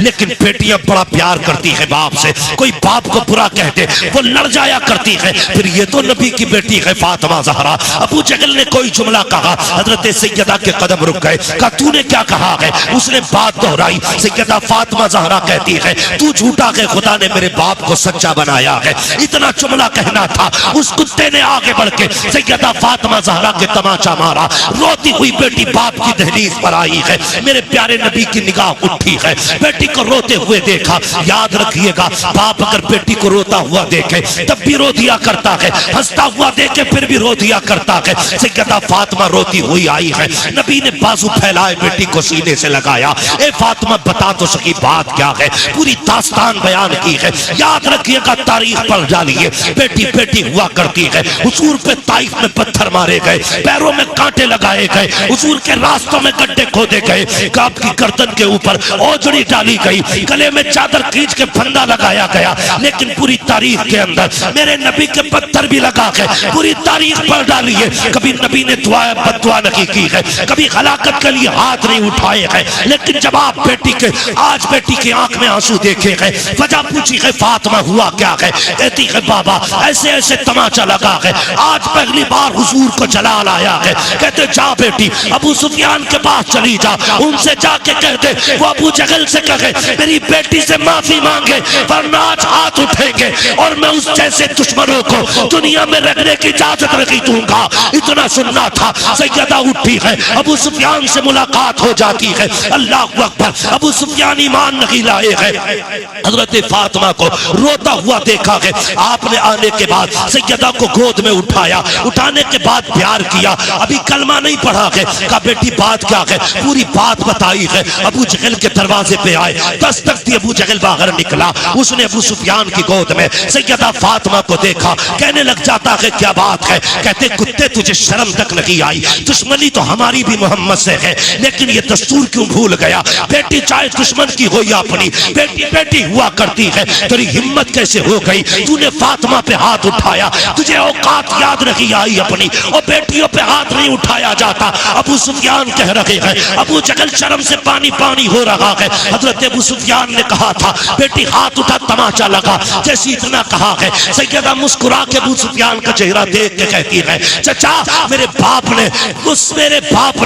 लेकिन बेटियां बड़ा प्यार करती है बाप से। कोई बाप को बुरा कहते वो लड़ जाया करती है। फिर ये तो नबी की बेटी है फातिमा ज़हरा। अबू जहल ने कोई जुमला कहा, हजरत सैयदा के कदम रुक गए। कहा तूने क्या कहा है? उसने बात दोहराई। सैयदा फातिमा ज़हरा कहती है तू झूठा है, खुदा ने मेरे बाप को सच्चा बनाया है। इतना जुमला कहना था। उस कुत्ते ने आगे बढ़ के सैयदा फातिमा ज़हरा के तमाचा मारा। रोती हुई बेटी बाप की दहलीज पर आई है। मेरे प्यारे नबी की निगाह उठी है, बेटी को रोते हुए देखा। याद रखिएगा, बाप अगर बेटी को रोता हुआ देखे तब भी रो दिया करता है, हंसता हुआ देखे फिर भी रो दिया करता है। सैयदा फातिमा रोती हुई आई है। नबी ने बाजू फैलाए बेटी को सीने से लगाया। ए फातिमा बता तो सकी बात क्या है? पूरी दास्तान बयान की है। याद रखिएगा, तारीख पढ़ डालिए। बेटी बेटी हुआ करती है। हुजूर पे ताइफ में पत्थर मारे गए, पैरों में कांटे लगाए गए, हुजूर के रास्तों में गड्ढे खोदे गए, काब की गर्दन के ऊपर ओजड़ी डाली गई, गले में चादर खींच के फंदा लगाया गया। लेकिन पूरी तारीख के अंदर मेरे नबी के पत्थर भी लगा के पूरी तारीख पढ़ डाली है। कभी नबी ने दुआ बदुआ नहीं की है, कभी हलाकत के लिए हाथ नहीं उठाए हैं। लेकिन जब आप बेटी के आज बेटी की आंख में आंसू देखे हैं, वजह पूछी है फातिमा हुआ क्या है? कहती है बाबा ऐसे ऐसे तमाचा लगा है, आज पहली बार हुजूर को जलाल आया है। कहते जा बेटी अबू सुफियान के पास चली जा, उनसे जाके कह दे वो अबू जहल से कहे मेरी बेटी से माफी मांगे, वरना आज हाथ उठेंगे और मैं उस जैसे दुश्मनों को दुनिया में रखने की इजाजत नहीं दूंगा। इतना सुनना था। सैयदा उठी है, अबू सुफियान से मुलाकात हो जाती है। अल्लाह अकबर, अबू सुफियान ईमान नहीं लाए हैं। हजरत फातिमा को रोता हुआ देखा है। आपने आने के बाद सैयदा को गोद में उठाया, उठाने के बाद प्यार किया। अभी कलमा नहीं पढ़ा है। कहा बेटी बात क्या है? पूरी बात बताई है। अबू जहल के दरवाजे पे आए, दस्तक दी, अबू जहल बाहर निकला। उसने अबू सुफियान की गोद में सैयदा फातिमा को देखा, कहने लग जाता है क्या बात है? कहते कुत्ते तुझे शर्म तक नहीं आई? दुश्मनी तो हमारी भी मोहम्मद से है, लेकिन ये दस्तूर क्यों भूल गया? बेटी चाहे दुश्मन की हो या अपनी, बेटी बेटी हुआ करती है। तेरी हिम्मत कैसे हो गई? तूने फातिमा पे हाथ उठाया, तुझे औकात याद नहीं आई अपनी, और बेटियों पे हाथ नहीं उठाया जाता। अबू सुफियान कह रहे हैं, अबू जहल शर्म से पानी पानी हो रहा है। हजरत अबू सुफियान ने कहा था बेटी हाथ उठा, तमाचा लगा। जैसे इतना कहा है, सैयदा मुस्कुरा के अबू सुफियान का चेहरा देख के कहती है चचा मेरे बाप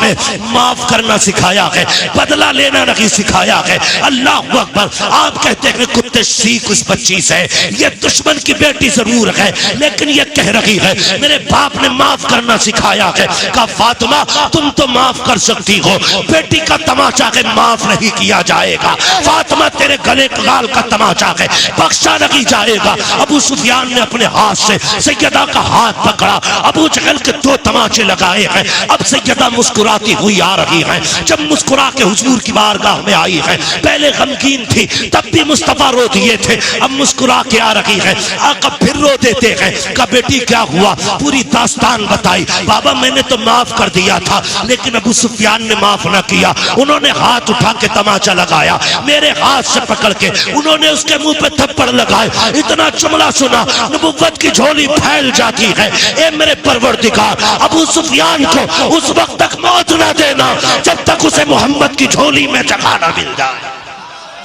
ने माफ करना सिखाया है, बदला लेना नहीं सिखाया है। अल्लाह अकबर। आप कहते हैं कुत्ते सीख उस बच्ची से, ये दुश्मन की बेटी जरूर है, लेकिन ये कह रही है मेरे बाप ने माफ करना सिखाया है। कहा फातिमा तुम तो माफ कर सकती हो, बेटी का तमाचा है माफ नहीं किया जाएगा। फातिमा तेरे गले गाल का तमाचा है, बख्शा नहीं जाएगा। अबू सुफियान ने अपने हाथ से सैयदा का हाथ पकड़ा, अबू जहल के दो तमाचे लगाए हैं। अब सैयदा मुस्कुराती हुई आ रही है। जब मुस्कुरा के हुजूर की बारगाह में आई है, पहले गमगीन थी तब भी मुस्तफा रो दिए थे, अब मुस्कुरा के आ रही है। आका फिर रो देते हैं। कहा बेटी क्या हुआ? पूरी दास्तान बताई। बाबा मैंने तो माफ कर दिया था, लेकिन अबू सुफियान ने माफ ना किया। उन्होंने हाथ उठा के तमाचा लगाया, मेरे हाथ से पकड़ के उन्होंने उसके मुंह पे थप्पड़ लगाए। इतना जुमला सुना नबुव्वत की झोली फैल जाती है। ए मेरे परवरदिगार, अबू सुफियान को उस वक्त तक मौत ना देना जब तक उसे मोहम्मद की झोली में जगह ना मिल जाए।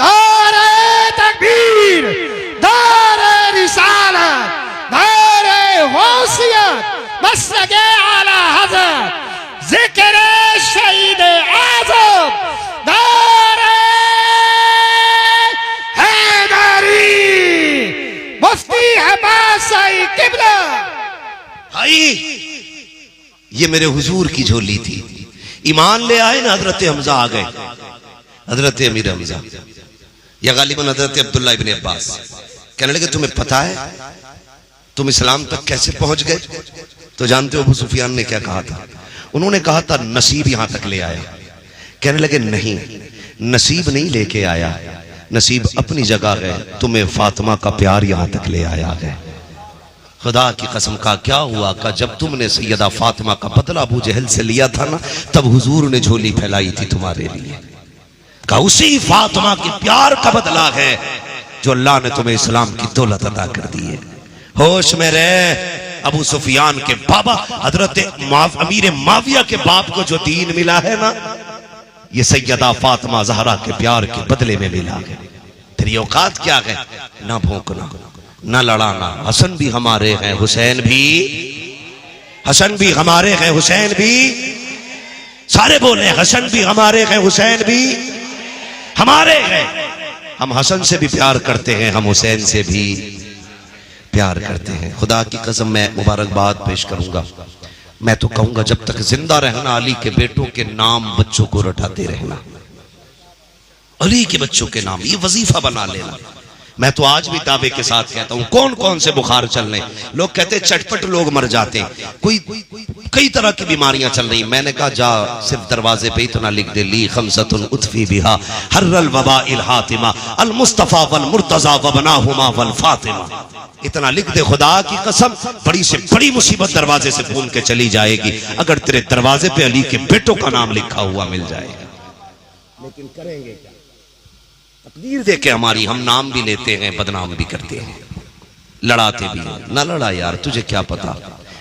नारे तकबीर, नारे रिसालत, नारे गौसियत, मसलके आला हज़रत, ज़िक्र शहीद आज़म, नारे हैदरी, मुफ्ती हमासाई किबला। भाई ये मेरे हुजूर की झोली थी। ईमान ले आए ना, हजरत हमजा आ गए, हजरत अमीर हमजा या गालिबन हजरत अब्दुल्ला इब्न अब्बास। कहने लगे तुम्हें पता है तुम इस्लाम तक कैसे पहुंच गए? तो जानते हो अबू सुफियान ने क्या कहा था? उन्होंने कहा था नसीब यहां तक ले आया। कहने लगे नहीं, नसीब नहीं लेके आया, नसीब अपनी जगह है, तुम्हें फातिमा का प्यार यहां तक ले आया है। खुदा की कसम का क्या हुआ? का जब तुमने सैयदा फातिमा का बदला अबू जहल से लिया था ना, तब हुजूर ने झोली फैलाई थी तुम्हारे लिए। का उसी फातिमा के प्यार का बदला है जो अल्लाह ने तुम्हें इस्लाम की दौलत अता कर दी है। होश में रहे। अबू सुफियान के बाबा हजरत अमीर माविया के बाप को जो दीन मिला है ना, ये सैयदा फातिमा ज़हरा के प्यार के बदले में मिला है। तेरी औकात क्या है? ना भौंकना, ना लड़ाना। हसन भी हमारे हैं, हुसैन भी, हसन भी हमारे हैं, हुसैन भी। सारे बोले हसन भी हमारे हैं, हुसैन भी हमारे हैं। हम हसन से भी प्यार करते हैं, हम हुसैन से भी प्यार करते हैं। खुदा की कसम मैं मुबारकबाद पेश करूंगा। मैं तो कहूंगा जब तक जिंदा रहना अली के बेटों के नाम बच्चों को रटाते रहना, अली के बच्चों के नाम, ये वजीफा बना लेना। मैं तो आज भी दावे के साथ कहता हूं, कौन कौन से बुखार चल रहे हैं। लोग कहते हैं चटपट लोग मर जाते हैं, कोई कई तरह की बीमारियां चल रही। मैंने कहा जा सिर्फ दरवाजे पे इतना लिख दे, ली खमसतुन उतफी बिहा हर्रल वबा इल हातिमा अल मुस्तफा वल मुर्तजा वबनाहुमा वल फातिमा। इतना लिख दे, खुदा की कसम बड़ी से बड़ी मुसीबत दरवाजे से भून के चली जाएगी अगर तेरे दरवाजे पे अली के बेटों का नाम लिखा हुआ मिल जाएगा। लेकिन करेंगे क्या? तकदीर देखे हमारी, हम नाम भी लेते हैं, बदनाम भी करते हैं, लड़ाते भी हैं। ना लड़ा यार, तुझे क्या पता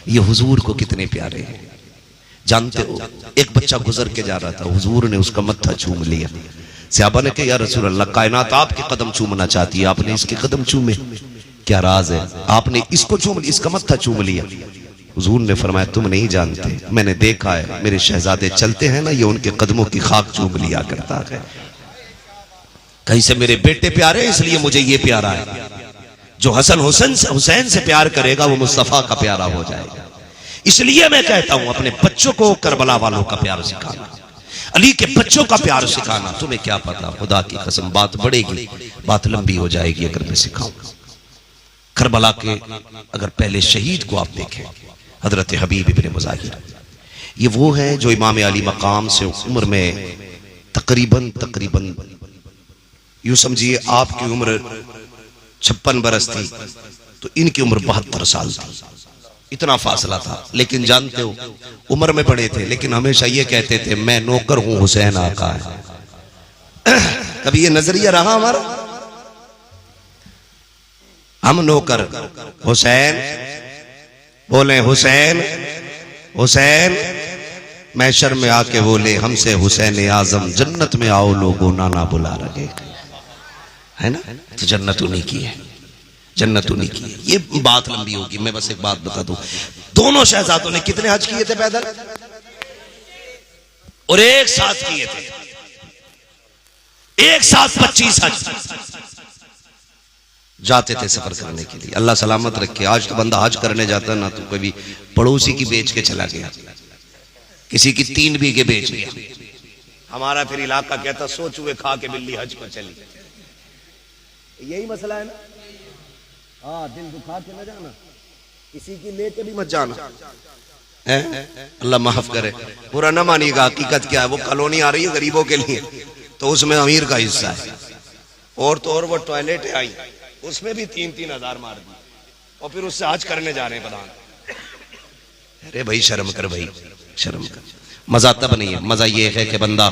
ये हुजूर को कितने प्यारे हैं। जानते हो एक बच्चा गुजर के जा रहा था, हुजूर ने उसका मत्था चूम लिया। सहाबा ने कहा या रसूल अल्लाह, कायनात आपके कदम चूमना चाहती है, आपने इसके कदम चूमे, क्या राज है? आपने इसको चूम लिया, इसका मत्था चूम लिया। हुजूर ने फरमाया तुम नहीं जानते, मैंने देखा है मेरे शहजादे चलते हैं ना, ये उनके कदमों की खाक चूम लिया करता है। कहीं से मेरे बेटे प्यारे इसलिए मुझे ये प्यारा है। जो हसन हुसैन से प्यार करेगा वो मुस्तफा का प्यारा हो जाएगा। इसलिए मैं कहता हूं अपने बच्चों को करबला वालों का प्यार सिखाना, अली के बच्चों का प्यार सिखाना। तुम्हें क्या पता, खुदा की कसम बात बढ़ेगी, बात लंबी हो जाएगी अगर मैं सिखाऊंगा। करबला के अगर पहले शहीद को आप देखें, हजरत हबीब इब्ने मुजाहिर, ये वो है जो इमाम अली मकाम से उम्र में तकरीबन यूं समझिए आपकी उम्र 56 बरस थी तो इनकी उम्र 72 साल थी। इतना फासला था। लेकिन जानते हो उम्र में बड़े थे, लेकिन हमेशा ये कहते थे मैं नौकर हूं, हुसैन आका है। कभी ये नजरिया रहा हमारा? हम नौकर, हुसैन बोले हुसैन हुसैन, मैशर में आके बोले हमसे हुसैन आजम, जन्नत में आओ लोगों नाना बुला रहे, है ना? तो जन्नत उन्हीं की है, जन्नत उन्हीं की है। ये बात लंबी होगी, मैं बस एक बात बता दूं। दोनों शहजादों ने कितने हज किए थे पैदल? और एक साथ किए थे, एक साथ 25 हज जाते थे सफर करने के लिए। अल्लाह सलामत रखे। आज तो बंदा हज करने जाता है ना तो कभी पड़ोसी की बेच के चला गया, किसी की 3 बीघे बेच गया। हमारा फिर इलाका कहता सोच हुए खा के बिल्ली हज पर चली। यही मसला है ना। हाँ, दिल दुखा के न जाना, किसी की लेके भी मत जाना। अल्लाह माफ करे, पूरा न मानिएगा। हकीकत क्या है, वो कॉलोनी आ रही है गरीबों के लिए तो उसमें अमीर का हिस्सा है। और तो और वो टॉयलेट आई उसमें भी 3-3 हजार मार दी और फिर उससे हज करने जा रहे हैं प्रधान। अरे भाई शर्म कर, भाई शर्म कर। मजा तब नहीं है, मजा ये है कि बंदा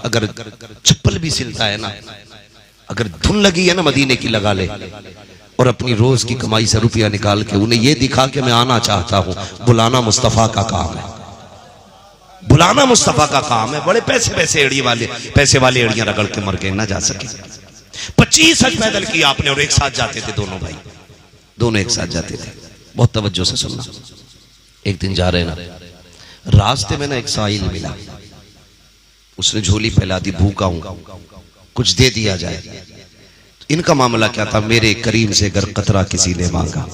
अगर चप्पल भी सिलता है ना, अगर धुन लगी है ना मदीने की लगा ले और अपनी रोज की कमाई से रुपया निकाल के उन्हें ये दिखा के मैं आना चाहता हूं। बुलाना मुस्तफा का काम है, बुलाना मुस्तफा का काम है। बड़े पैसे वाले एड़ियां रगड़ के मर गए, ना जा सके। 25 हज पैदल किया आपने और एक साथ जाते थे दोनों भाई, दोनों एक साथ जाते थे। बहुत तवज्जो से सुनना। एक दिन जा रहे ना, रास्ते में ना एक साहिल मिला, उसने झोली फैला दी, भूखा हूं कुछ दे दिया जाए। इनका मामला क्या था, मेरे करीम से अगर कतरा किसी ने मांगा,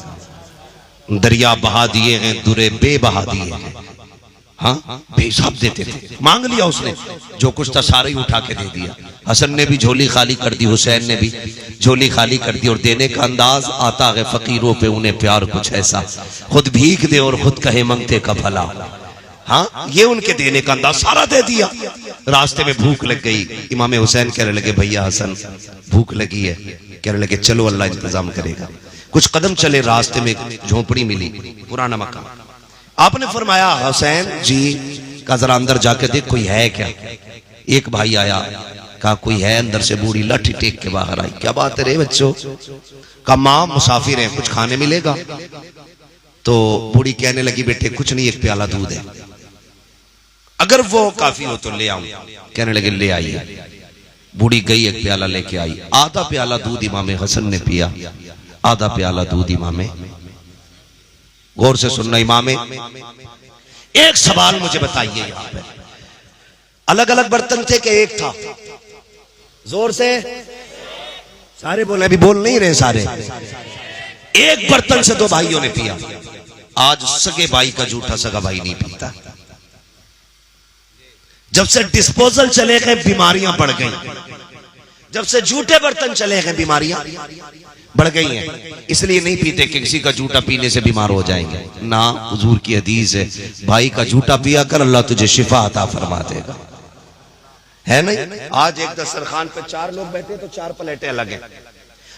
दरिया बहा दिए हैं, दुरे बे बहा दिए हैं। हाँ, बेहिसाब देते थे। मांग लिया उसने, जो कुछ था सारा ही उठा के दे दिया। हसन ने भी झोली खाली कर दी, हुसैन ने भी झोली खाली कर दी। और देने का अंदाज आता है फकीरों पे उन्हें प्यार कुछ ऐसा, खुद भीख दे और खुद कहे मंगते का भला। हाँ, ये उनके देने का अंदाज, सारा दे दिया। रास्ते में भूख लग गई, इमाम हुसैन कहने लगे भैया हसन भूख लगी है। कहने लगे चलो अल्लाह इंतजाम करेगा। कुछ कदम चले, रास्ते में झोपड़ी मिली, पुराना मकान। आपने फरमाया हुसैन जी का जरा अंदर जाके देख कोई है क्या। एक भाई आया, कहा कोई है अंदर से, बूढ़ी लाठी टेक के बाहर आई। क्या बात है रे बच्चों? कहा माँ मुसाफिर है, कुछ खाने मिलेगा? तो बूढ़ी कहने लगी बेटे कुछ नहीं, एक प्याला दूध है। अगर वो काफी हो तो ले आऊं। कहने लगे ले आइए। बूढ़ी गई, एक प्याला लेके आई। आधा प्याला दूध इमाम हसन ने पिया, आधा प्याला दूध इमाम, गौर से सुनना इमाम, एक सवाल मुझे बताइए, यहाँ पे अलग अलग बर्तन थे कि एक था? जोर से सारे बोले, अभी बोल नहीं रहे सारे। एक बर्तन से दो भाइयों ने पिया। आज सगे भाई का झूठा सगा भाई नहीं पीता। जब से डिस्पोजल चले गए बीमारियां बढ़ गई, जब से झूठे बर्तन चले गए बीमारियां बढ़ गई हैं। इसलिए नहीं पीते कि किसी का झूठा पीने से बीमार हो जाएंगे ना। हुजूर की हदीस है, भाई का झूठा पिया कर, अल्लाह तुझे शिफा अता फरमा देगा, है नहीं? आज एक दस्तरखान पे 4 लोग बैठे तो 4 प्लेटें अलग हैं,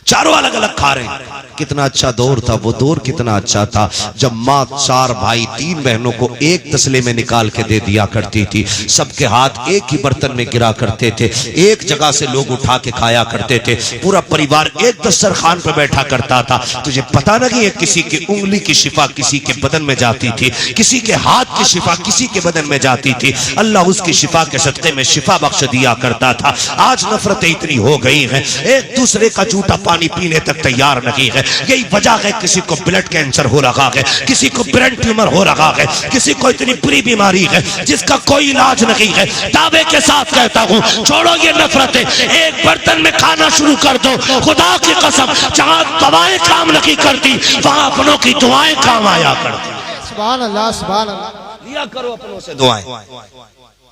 चारों अलग अलग खा रहे हैं। कितना अच्छा दौर था वो। दौर कितना अच्छा था जब माँ 4 भाई 3 बहनों को एक तसले में निकाल के दे दिया करती थी। सबके हाथ एक ही बर्तन में गिरा करते थे, एक जगह से लोग उठा के खाया करते थे। पूरा परिवार एक दस्तरखान पर बैठा करता था। तुझे पता नहीं है, किसी की उंगली की शिफा किसी के बदन में जाती थी, किसी के हाथ की शिफा किसी के बदन में जाती थी। अल्लाह उसकी शिफा के सदक़े में शिफा बख्श दिया करता था। आज नफरतें इतनी हो गई हैं, एक दूसरे का झूठा पानी पीने तक तैयार नहीं है। यही वजह है, किसी को ब्लड कैंसर हो रहा है, किसी को ब्रेन ट्यूमर हो रहा है, किसी को इतनी बुरी बीमारी है जिसका कोई इलाज नहीं है। दावे के साथ कहता हूं, छोड़ो ये नफरतें, एक बर्तन में खाना शुरू कर दो। खुदा की कसम, जहां दवाएं काम नहीं करती वहां अपनों की दुआएं काम आया करती। सुभान अल्लाह, सुभान अल्लाह। लिया करो अपनों से दुआएं,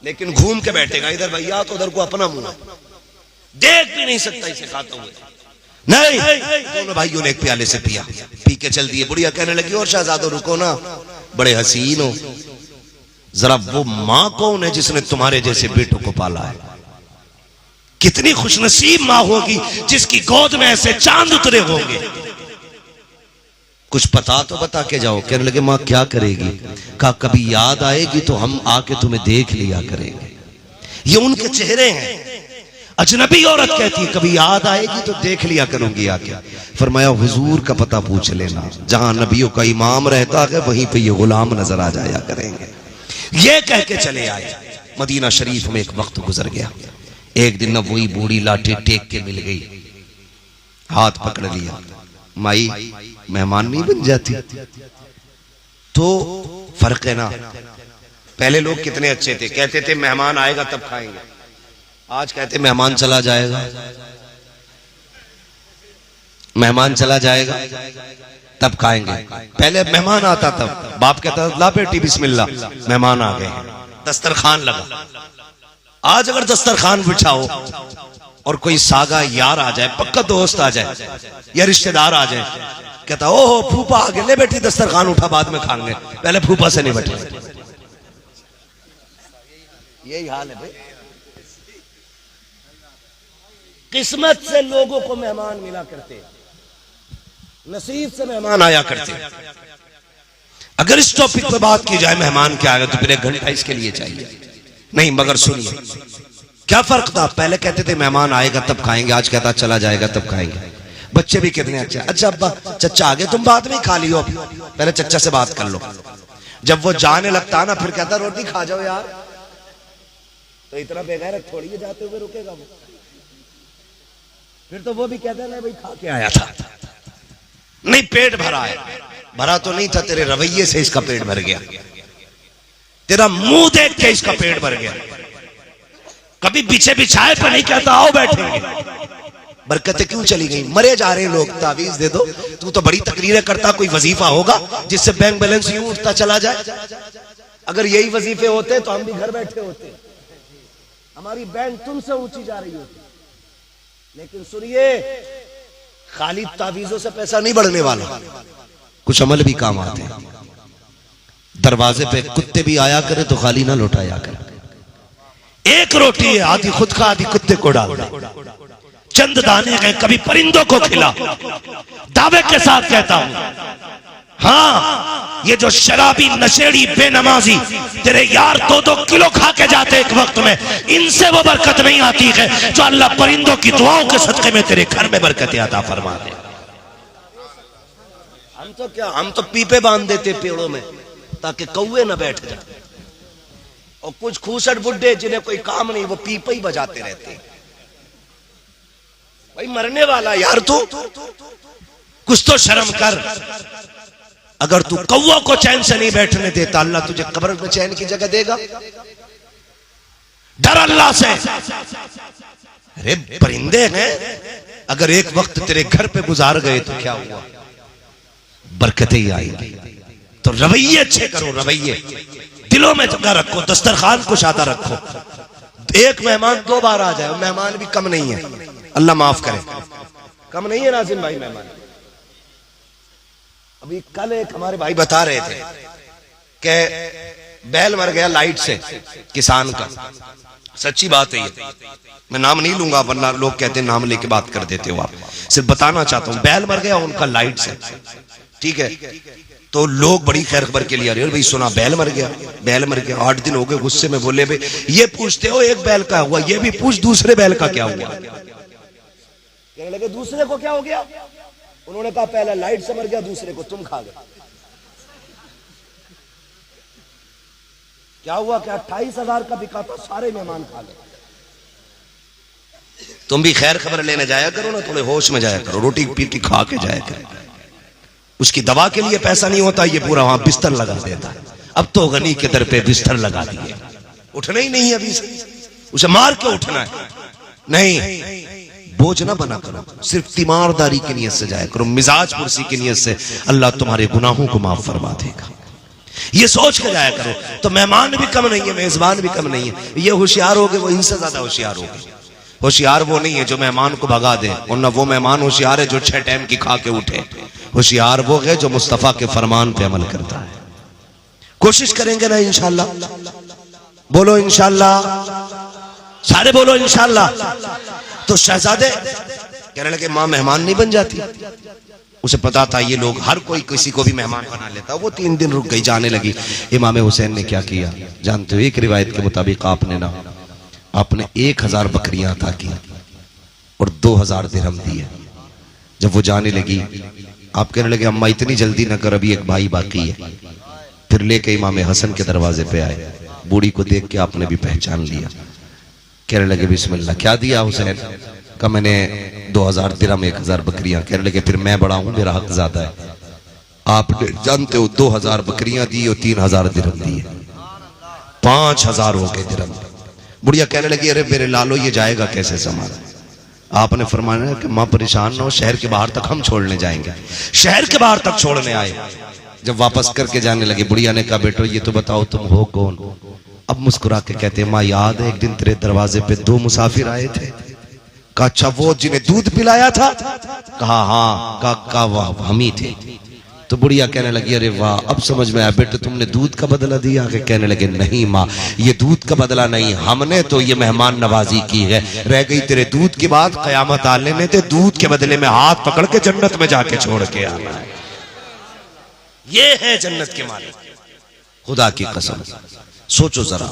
लेकिन घूम के बैठेगा इधर भैया तो उधर को अपना मुंह देख भी नहीं सकता इसे खाते हुए। नहीं, दोनों भाइयों ने एक प्याले से पिया, पी के चल दिए। बुढ़िया कहने लगी, और शहजादो रुको ना, बड़े हसीन हो, जरा वो माँ कौन है जिसने तुम्हारे जैसे बेटों को पाला है? कितनी खुशनसीब माँ होगी जिसकी गोद में ऐसे चांद उतरे होंगे। कुछ पता तो बता के जाओ। कहने लगे, माँ क्या करेगी? कहा कभी याद आएगी तो हम आके तुम्हें देख लिया करेंगे। ये उनके चेहरे हैं। अजनबी औरत कहती है, कभी याद आएगी तो देख लिया करूंगी आके। फरमाया, हुजूर का पता पूछ लेना, जहां नबियों का इमाम रहता है वहीं पे ये गुलाम नजर आ जाया करेंगे। ये कह के चले आए। मदीना शरीफ में एक वक्त गुजर गया। एक दिन न वही बूढ़ी लाठी टेक के मिल गई, हाथ पकड़ लिया। माई मेहमान नहीं बन जाती? तो फर्क है ना। पहले लोग कितने अच्छे थे, कहते थे मेहमान आएगा तब खाएंगे। आज कहते मेहमान चला जाएगा, मेहमान चला जाएगा तब खाएंगे। पहले मेहमान आता तब बाप कहता ला बेटी बिस्मिल्लाह, मेहमान आ गए, दस्तरखान लगा। आज अगर दस्तरखान बिछाओ और कोई सागा यार आ जाए, पक्का दोस्त आ जाए या रिश्तेदार आ जाए, कहता ओहो फूफा आ गए, ले बेटी दस्तरखान उठा, बाद में खाएंगे, पहले फूफा से नहीं बैठे। यही हाल है भाई। किस्मत से लोगों को मेहमान मिला करते, नसीब से मेहमान आया करते। अगर इस टॉपिक पर बात की जाए मेहमान क्या आएगा तो फिर 1 घंटा इसके लिए चाहिए। नहीं, मगर सुनिए क्या फर्क था। पहले कहते थे मेहमान आएगा तब खाएंगे, आज कहता चला जाएगा तब खाएंगे। बच्चे भी कितने अच्छे, अच्छा अब्बा चच्चा आ गए, तुम बाद में खा लियो, पहले चच्चा से बात कर लो। जब वो जाने लगता ना फिर कहता रोटी खा जाओ यार, तो इतना बेगैरत थोड़ी है जाते हुए रुकेगा वो। फिर तो वो भी कहता है भाई खा के आया था। नहीं, पेट भरा है। भरा तो नहीं था, तेरे रवैये से इसका पेट भर गया, तेरा मुंह देख के इसका पेट भर गया। कभी पीछे बिछाए पर नहीं कहता आओ बैठेंगे। बरकतें क्यों चली गई? मरे जा रहे लोग, तावीज दे दो। तू तो बड़ी तकरीरें करता, कोई वजीफा होगा जिससे बैंक बैलेंस यूं उठता चला जाए। अगर यही वजीफे होते तो हम भी घर बैठे होते, हमारी बैंक तुमसे ऊंची जा रही होती। लेकिन सुनिए, खाली तावीजों से पैसा नहीं बढ़ने वाला, कुछ अमल भी काम आते हैं। दरवाजे पे कुत्ते भी आया करे तो खाली ना लौटाया करे। एक रोटी है, आधी खुद खा आधी कुत्ते को डाल दे। चंद दाने हैं, कभी परिंदों को खिला। दावे के साथ कहता हूं, हाँ, ये जो शराबी नशेड़ी बेनमाजी तेरे यार 2-2 किलो खा के जाते एक वक्त में, इनसे वो बरकत नहीं आती है जो अल्लाह परिंदों की दुआओं के सदके में तेरे घर में बरकत अता फरमा दे। हम तो क्या, हम तो पीपे बांध देते पेड़ों में ताकि कौवे ना बैठ जाए। और कुछ खूसट बुड्ढे जिन्हें कोई काम नहीं, वो पीपा ही बजाते रहते। भाई मरने वाला यार, तू कुछ तो शर्म कर। अगर तू कौवा को चैन से नहीं बैठने देता, अल्लाह तुझे कब्र में चैन की जगह देगा। डर अल्लाह से। अरे परिंदे हैं, अगर एक वक्त तेरे घर पे गुजार गए तो क्या हुआ, बरकतें ही आएगी। तो रवैये अच्छे करो, रवैये दिलों में जगह रखो, दस्तरखान को शादा रखो। एक मेहमान 2 बार आ जाए, मेहमान भी कम नहीं है, अल्लाह माफ करे, कम नहीं है नाज़िम भाई मेहमान। अभी कल एक हमारे भाई बता रहे थे कि बैल मर गया लाइट से किसान का, सच्ची बात है ये, मैं नाम नहीं लूंगा वरना लोग कहते हैं नाम लेके बात कर देते हो आप। सिर्फ बताना चाहता हूं, बैल मर गया उनका लाइट से, ठीक है। तो लोग बड़ी खैर खबर के लिए आ रहे हैं, भाई सुना बैल मर गया, बैल मर गया। 8 दिन हो गए, गुस्से में बोले भाई ये पूछते हो एक बैल का हुआ, ये भी पूछ दूसरे बैल का क्या हुआ। कहने लगे दूसरे को क्या हो गया, उन्होंने कहा पहला लाइट से मर गया, दूसरे को तुम खा गए। क्या हुआ, क्या 28,000 का बिका था, सारे मेहमान खा गए। तुम भी खैर खबर लेने जाया करो ना, थोड़े होश में जाया करो, रोटी पीटी खा के जाया करो। उसकी दवा के लिए पैसा नहीं होता, ये पूरा वहां बिस्तर लगा देता है। अब तो गनी के दर पे बिस्तर लगा दिए, उठना ही नहीं है अभी से, उसे मार के उठना है। नहीं, बोझ ना बना करो, सिर्फ तीमारदारी की नियत से जाया करो, मिजाज पुरसी की नियत से, अल्लाह तुम्हारे गुनाहों को माफ फरमा देगा। ये सोच के जाया करो। तो मेहमान भी कम नहीं है, मेजबान भी कम नहीं है। ये होशियार हो गए, वो इनसे ज्यादा होशियार हो गए। होशियार वो नहीं है जो मेहमान को भगा दे, और न वो मेहमान होशियार है जो 6 टाइम की खा के उठे। होशियार वो है जो मुस्तफा के फरमान पे अमल करता है। कोशिश करेंगे ना इंशाल्लाह, बोलो इंशाल्लाह, सारे बोलो इंशाल्लाह। तो शहजादे कहने लगे मां मेहमान नहीं बन जाती। उसे पता था ये लोग हर कोई किसी को भी मेहमान बना लेता। वो 3 दिन रुक गई, जाने लगी। इमाम हुसैन ने क्या किया जानते हो, एक रिवायत के मुताबिक आपने 1000 बकरियां अता की और 2000 दिरहम दिए। जब वो जाने लगी, आप कहने लगे अम्मा इतनी जल्दी न कर, अभी एक भाई बाकी है। फिर लेके इमाम हसन के दरवाजे पे आए। बूढ़ी को देख के आपने भी पहचान लिया। कहने लगे बिस्मिल्लाह। क्या दिया हुसैन का? मैंने 2000 दिरहम, 1000 बकरियां। कहने लगे फिर मैं बड़ा हूं, मेरा हक ज्यादा है। आपने जानते हो 2000 बकरियां दी और 3000 दिरहम दिए, 5000 हो गए दिरहम। बुढ़िया कहने लगी अरे मेरे लालो ये जाएगा कैसे सामान? आपने फरमाया कि मां परेशान ना हो, शहर के बाहर तक हम छोड़ने जाएंगे। शहर के बाहर तक छोड़ने आए। जब वापस करके जाने लगे, बुढ़िया ने कहा बेटो ये तो बताओ तुम हो कौन? अब मुस्कुरा के कहते माँ याद है एक दिन तेरे दरवाजे पे 2 मुसाफिर आए थे। कहा अच्छा वो जिन्हें दूध पिलाया था? कहा हाँ। कहा वाह हम ही थे। तो बुढ़िया कहने लगी अरे वाह अब समझ में आया बेटे तुमने दूध का बदला दिया? कहने लगे नहीं माँ ये दूध का बदला नहीं, हमने तो ये मेहमान नवाजी की है। रह गई तेरे दूध की बात, कयामत आ लेने थे, दूध के बदले में हाथ पकड़ के जन्नत में जाके छोड़ के आना है। ये है जन्नत के मालिक। खुदा की कसम सोचो जरा,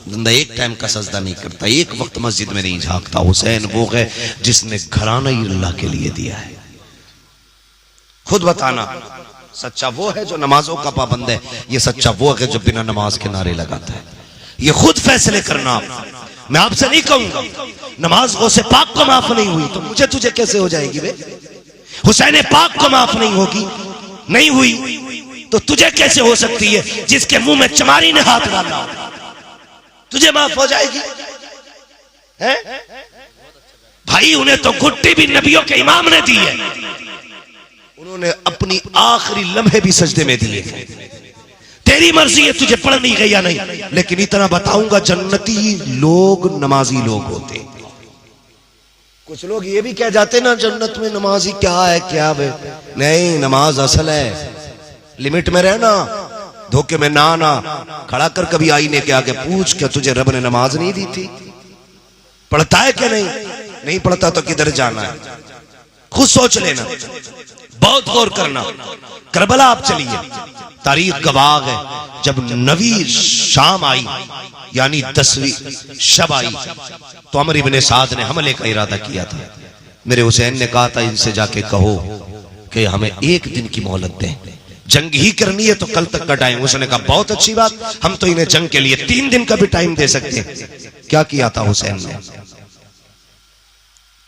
बंदा एक टाइम का सजदा नहीं करता, एक वक्त मस्जिद में नहीं झांकता। हुसैन वो है जिसने घराना ही अल्लाह के लिए दिया है। खुद बताना सच्चा वो है जो नमाजों का पाबंद है, ये सच्चा वो है जो बिना नमाज के नारे लगाता है। ये खुद फैसले करना। मैं आपसे नहीं कहूंगा नमाज गौसे पाक को माफ नहीं हुई तो मुझे तुझे कैसे हो जाएगी बे? हुसैन पाक को माफ नहीं होगी, नहीं हुई तो तुझे कैसे हो सकती है? जिसके मुंह में चमारी ने हाथ डाला तुझे माफ हो जाएगी है? भाई उन्हें तो घुट्टी भी नबियों के इमाम ने दी है, उन्होंने अपनी आखिरी लम्हे भी सजदे में दिए। तेरी मर्जी है तुझे पढ़नी है या नहीं, लेकिन इतना बताऊंगा जन्नती लोग नमाजी लोग होते। कुछ लोग ये भी कह जाते ना जन्नत में नमाजी क्या है क्या है? नहीं, नमाज असल है, लिमिट में रहना, धोखे में ना आना। खड़ा कर कभी आईने के आगे पूछ क्या तुझे रब ने नमाज नहीं दी थी? पढ़ता है क्या? नहीं पढ़ता तो किधर जाना है? खुद सोच लेना, बहुत गौर करना। करबला आप चलिए, तारीख गवाह है, जब नवी शाम आई यानी 10वीं शब आई तो अमर इब्ने साद ने हमले का इरादा किया था। मेरे हुसैन ने कहा था इनसे जाके कहो कि हमें 1 दिन की मोहलत दें, जंग ही करनी है तो कल तक का टाइम। उसने कहा बहुत अच्छी बात, हम तो इन्हें जंग के लिए 3 दिन का भी टाइम दे सकते हैं। क्या किया था हुसैन ने?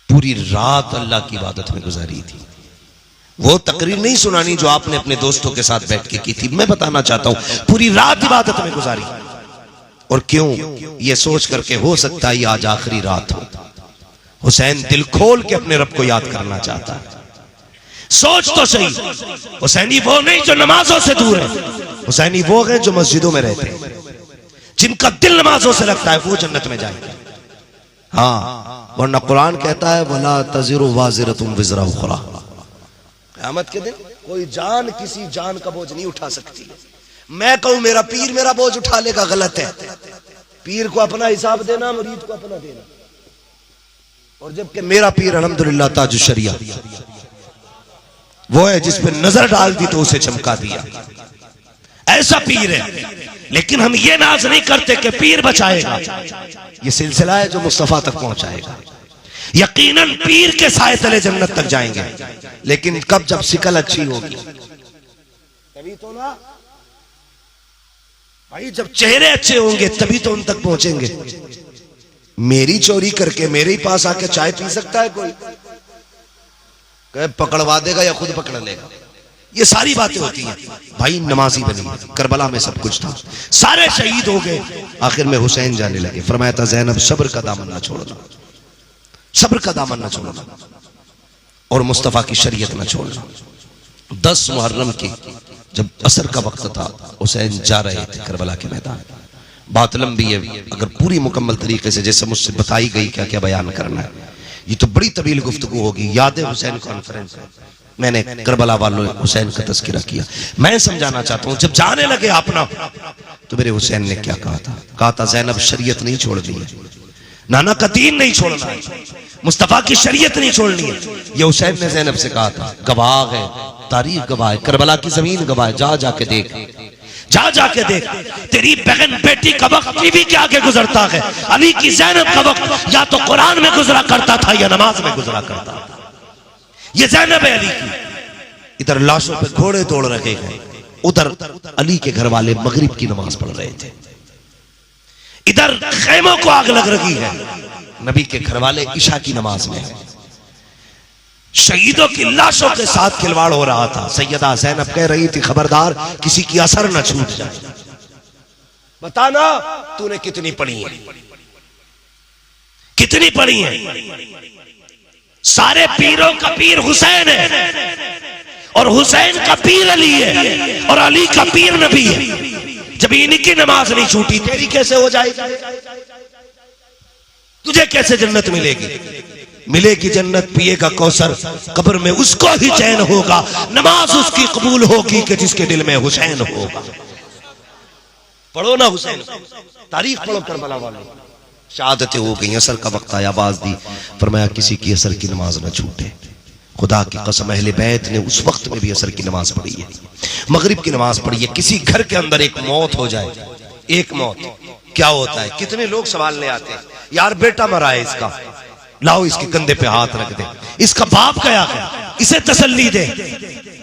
पूरी रात अल्लाह की इबादत में गुजारी थी। वो तकरीर नहीं सुनानी जो आपने अपने दोस्तों के साथ बैठ के की थी, मैं बताना चाहता हूं पूरी रात इबादत में गुजारी। और क्यों? ये सोच करके हो सकता है आज आखिरी रात हो। हुसैन दिल खोल के अपने रब को याद करना चाहता है। सोच तो सही, हुसैनी वो नहीं जो नमाजों से दूर है, हुसैनी वो है जो मस्जिदों में रहते हैं, जिनका दिल नमाजों से लगता है, वो जन्नत में जाएंगे। हाँ, वरना कुरान कहता है वला तज़िरु वाज़िरतुम विज़रा उख़रा। क़यामत के दिन कोई जान किसी जान का बोझ नहीं उठा सकती। मैं कहूं मेरा पीर मेरा बोझ उठा लेगा, गलत है। पीर को अपना हिसाब देना, मुरीद को अपना देना। और जबकि मेरा पीर अल्हम्दुलिल्लाह ताजुश शरिया वो है जिस पे नजर डाल दी तो उसे चमका दिया, ऐसा पीर है। लेकिन हम ये नाज नहीं करते कि पीर बचाएगा। ये सिलसिला है जो मुस्तफा तक पहुंचाएगा। यकीनन पीर के साए तले जन्नत तक जाएंगे, लेकिन कब? जब शिकल अच्छी होगी तभी तो ना भाई। जब चेहरे अच्छे होंगे तभी तो उन तक पहुंचेंगे। मेरी चोरी करके मेरे ही पास आके चाय पी सकता है कोई? पकड़वा देगा या खुद पकड़ लेगा? ये सारी बातें होती हैं। भाई नमाजी बनी, करबला में सब कुछ था, सारे शहीद हो गए, आखिर में हुसैन जाने लगे। फरमाया था ज़ैनब सब्र का दामन ना छोड़ना, सब्र का दामन ना छोड़ना, और मुस्तफ़ा की शरीयत ना छोड़ना। 10 मुहर्रम की जब असर का वक्त था, हुसैन जा रहे थे करबला के मैदान। बात लंबी है, अगर पूरी मुकम्मल तरीके से जैसे मुझसे बताई गई क्या क्या बयान करना है, ये तो बड़ी तवील गुफ्तगू होगी। याद है हुसैन कॉन्फ्रेंस है, मैंने करबला वालों हुसैन का तज़किरा किया। मैं समझाना चाहता हूं, जब जाने लगे अपना तो मेरे हुसैन ने क्या कहा था? कहा था ज़ैनब शरीयत नहीं छोड़नी है, नाना का दीन नहीं छोड़ना है, मुस्तफा की शरीयत नहीं छोड़नी है। ये हुसैन ने ज़ैनब से कहा था। गवाह है, तारीख गवाह है, करबला की जमीन गवाह है। जा जाके देख, जा जाके देख, तेरी बहन बेटी का वक्त टीवी के आगे गुजरता है। अली की ज़ैनब का वक्त या तो कुरान में गुजरा करता था या नमाज में गुजरा करता था। ये ज़ैनब है अली की। इधर लाशों पे घोड़े दौड़ रहे हैं, उधर अली के घर वाले मगरिब की नमाज पढ़ रहे थे। इधर खैमों को आग लग रही है, नबी के घर वाले इशा की नमाज में है। शहीदों की लाशों के साथ खिलवाड़ हो रहा था। सैयदा ज़ैनब कह रही थी खबरदार किसी की असर न छूट जाए। बताना तूने कितनी पढ़ी है, कितनी पढ़ी है? सारे पीरों का पीर हुसैन है, और हुसैन का पीर अली है, और अली का पीर नबी है। जब इनकी नमाज नहीं छूटी, तेरी कैसे हो जाएगी? तुझे कैसे जन्नत मिलेगी? मिलेगी जन्नत, पिएगा कौसर, कब्र में उसको ही चैन होगा, नमाज उसकी कबूल होगी कि जिसके दिल में हुसैन होगा। पढ़ो ना हुसैन, तारीख पढ़ो करबला वालों। शहादतें हो गई, असर का वक्त आया, आवाज दी, फरमाया किसी की असर की नमाज न छूटे। खुदा की कसम अहले बैत ने उस वक्त में भी असर की नमाज पढ़ी है, मगरिब की नमाज पढ़ी है। किसी घर के अंदर एक मौत हो जाए, एक मौत, क्या होता है? कितने लोग सवालने आते हैं, यार बेटा मरा है इसका, लाओ इसके कंधे पे हाथ रख दे, इसका बाप गया है, इसे तसल्ली दे।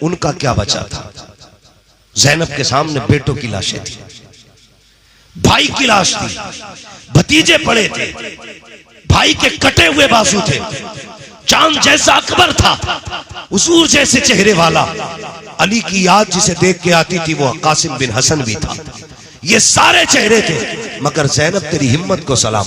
उनका क्या बचा था? ज़ैनब के सामने बेटों की लाशें थी, भाई की लाश थी, भतीजे पड़े थे, भाई के कटे हुए बाजू थे, चांद जैसा अकबर था, हुजूर जैसे चेहरे वाला। अली की याद जिसे देख के आती थी वो कासिम बिन हसन भी था। ये सारे चेहरे थे, मगर ज़ैनब तेरी हिम्मत को सलाम,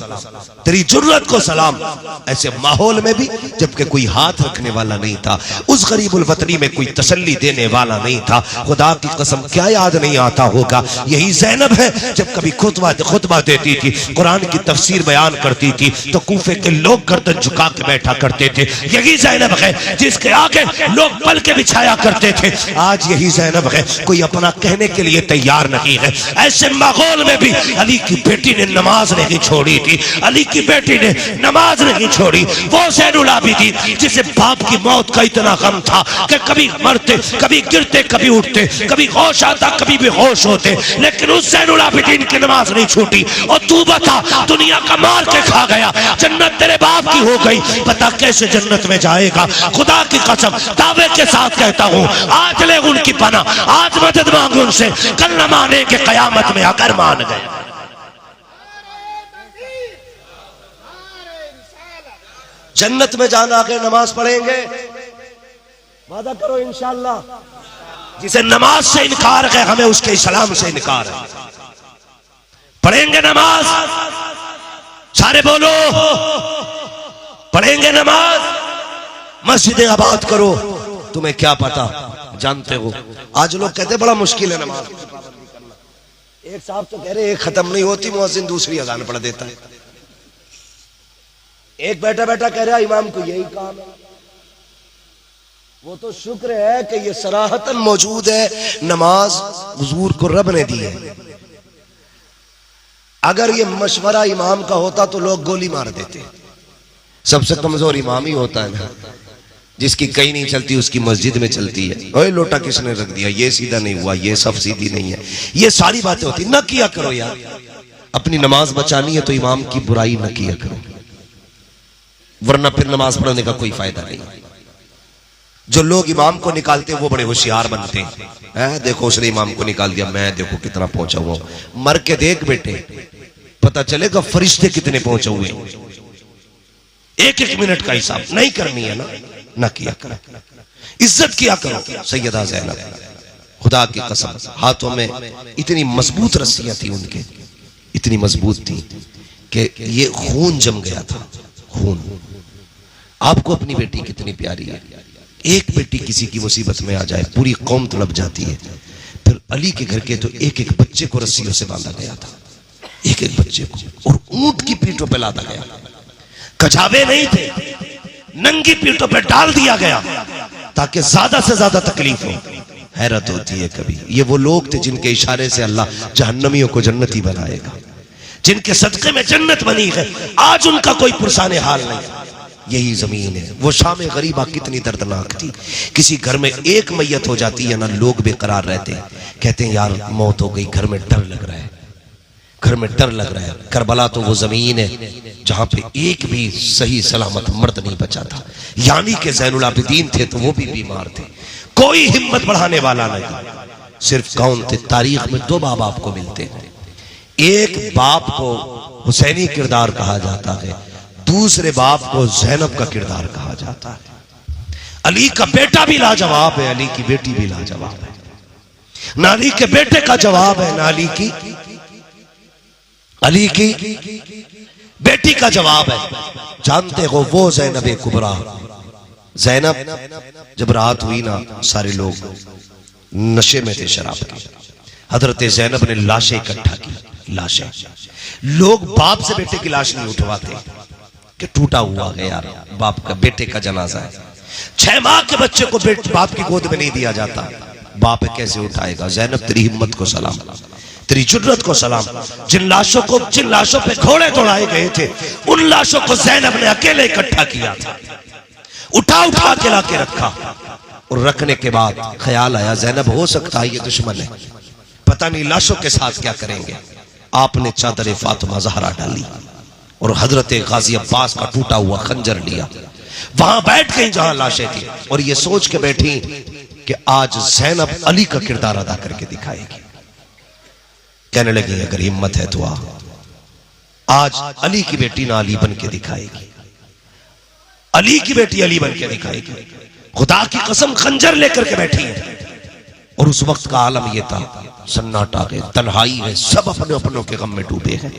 तेरी जुर्रत को सलाम। ऐसे माहौल में भी जबकि कोई हाथ रखने वाला नहीं था, उस गरीबुल वतनी में कोई तसल्ली देने वाला नहीं था। खुदा की कसम क्या याद नहीं आता होगा? यही ज़ैनब है जब कभी खुतबा देती थी, कुरान की तफसीर बयान करती थी तो कूफे के लोग गर्दन झुका के बैठा करते थे। यही ज़ैनब है जिसके आगे लोग पल के बिछाया करते थे। आज यही ज़ैनब है कोई अपना कहने के लिए तैयार नहीं है। ऐसे माहौल में भी अली की बेटी ने नमाज नहीं छोड़ी थी, अली की बेटी ने नमाज नहीं छोड़ी, वो ज़ैनुल आबिदीन जिसे बाप की मौत का इतना गम था कि कभी मरते, कभी गिरते, कभी उठते, कभी होश आता, कभी बेहोश होते, लेकिन उस ज़ैनुल आबिदीन की नमाज नहीं छूटी। और तू बता, दुनिया का मार के खा गया, जन्नत तेरे बाप की हो गई, पता कैसे जन्नत में जाएगा? खुदा की कसम दावे के साथ कहता हूं, आज ले उनकी पनाह, आज मदद मांग उनसे, कल न माने के कयामत में अगर मान गए। जन्नत में जाना आके नमाज पढ़ेंगे, वादा करो इंशाअल्लाह। जिसे नमाज से इनकार है, हमें उसके इस्लाम से इनकार है। पढ़ेंगे नमाज, सारे बोलो, पढ़ेंगे नमाज, मस्जिदें आबाद करो। तुम्हें क्या पता, जानते हो आज लोग कहते बड़ा मुश्किल है नमाज की पाबंदी करना। एक साहब तो कह रहे एक खत्म नहीं होती, मुअज्जिन दूसरी अजान पढ़ देता है। एक बैठा बैठा कह रहा इमाम को यही काम है। वो तो शुक्र है कि ये सराहतन मौजूद है, नमाज हुजूर को रब ने दी है। अगर ये मशवरा इमाम का होता तो लोग गोली मार देते। सबसे कमजोर इमाम ही होता है ना, जिसकी कहीं नहीं चलती उसकी मस्जिद में चलती है। ओए लोटा किसने रख दिया, ये सीधा नहीं हुआ, ये सब सीधी नहीं है, ये सारी बातें होती ना किया करो यार। अपनी नमाज बचानी है तो इमाम की बुराई न किया करो, वरना फिर नमाज पढ़ने का कोई फायदा नहीं। जो लोग इमाम को निकालते हैं वो बड़े होशियार बनते हैं। देखो उसने इमाम को निकाल दिया, मैं देखो कितना पहुंचा हुआ। मर के देख बेटे, पता चलेगा फरिश्ते कितने पहुंचे हुए। एक एक मिनट का हिसाब नहीं करनी है ना किया करो, इज्जत किया करो। सैयदा ज़ैनब खुदा की कसम हाथों में इतनी मजबूत रस्सियां थी उनके, इतनी मजबूत थी कि ये खून जम गया था, खून। आपको अपनी बेटी कितनी प्यारी है। एक बेटी किसी की मुसीबत में आ जाए पूरी कौम तड़प जाती है। फिर अली के घर के तो एक एक बच्चे को रस्सियों से बांधा गया था, एक एक बच्चे को, और ऊंट की पीठों पर लादा गया। कछावे नहीं थे, नंगी पीठों पर डाल दिया गया ताकि ज्यादा से ज्यादा तकलीफ हो। हैरत होती है कभी, ये वो लोग थे जिनके इशारे से अल्लाह जहन्नमियों को जन्नती बनाएगा, जिनके सदक़े में जन्नत बनी है। आज उनका कोई पुरसाने हाल नहीं। यही जमीन है। वो शाम गरीबा कितनी दर्दनाक थी। किसी घर में एक मैयत हो जाती है ना, लोग बेकरार रहते हैं, कहते हैं यार मौत हो गई, घर में डर लग रहा है, घर में डर लग रहा है। करबला तो वो जमीन है जहां पे एक भी सही सलामत मर्द नहीं बचा था। यानी कि ज़ैनुल आबिदीन थे तो वो भी बीमार थे, कोई हिम्मत बढ़ाने वाला नहीं। सिर्फ कौन थे? तारीख में दो बाप आपको मिलते हैं। एक बाप को हुसैनी किरदार कहा जाता है, दूसरे बाप को ज़ैनब का किरदार कहा जाता है। अली का बेटा भी लाजवाब है, अली की बेटी भी लाजवाब है। नाली के बेटे का जवाब है, नाली की अली की बेटी का जवाब है। जानते हो वो ज़ैनब कुबरा, ज़ैनब जब रात हुई ना, सारे लोग नशे में थे शराब के। हजरत ज़ैनब ने लाशें इकट्ठा की, लाशें। लोग बाप से बेटे की लाश नहीं उठवाते कि टूटा हुआ है यार, बाप का बेटे का जनाजा है। 6 माह के बच्चे को बाप की गोद में नहीं दिया जाता, बाप कैसे उठाएगा? ज़ैनब तेरी हिम्मत को सलाम, तेरी जुर्रत को सलाम। जिन लाशों पे घोड़े दौड़ाए गए थे, उन लाशों को ज़ैनब ने अकेले इकट्ठा किया था, उठा के लाके रखा। और रखने के बाद ख्याल आया ज़ैनब हो सकता है ये दुश्मन है, पता नहीं लाशों के साथ क्या करेंगे। आपने चादर फातिमा ज़हरा डाली और हजरत गाजी अब्बास का टूटा हुआ खंजर लिया, वहां बैठ गई जहां लाशें थी, और ये सोच के बैठी कि आज ज़ैनब अली का किरदार अदा करके दिखाएगी। कहने लगी अगर हिम्मत है तो आज अली की बेटी ना अली बन के दिखाएगी, अली की बेटी अली बन के दिखाएगी। खुदा की कसम खंजर लेकर के बैठी है। और उस वक्त का आलम यह था, सन्नाटा है, तन्हाई है, सब अपने अपनों के गम में डूबे हैं।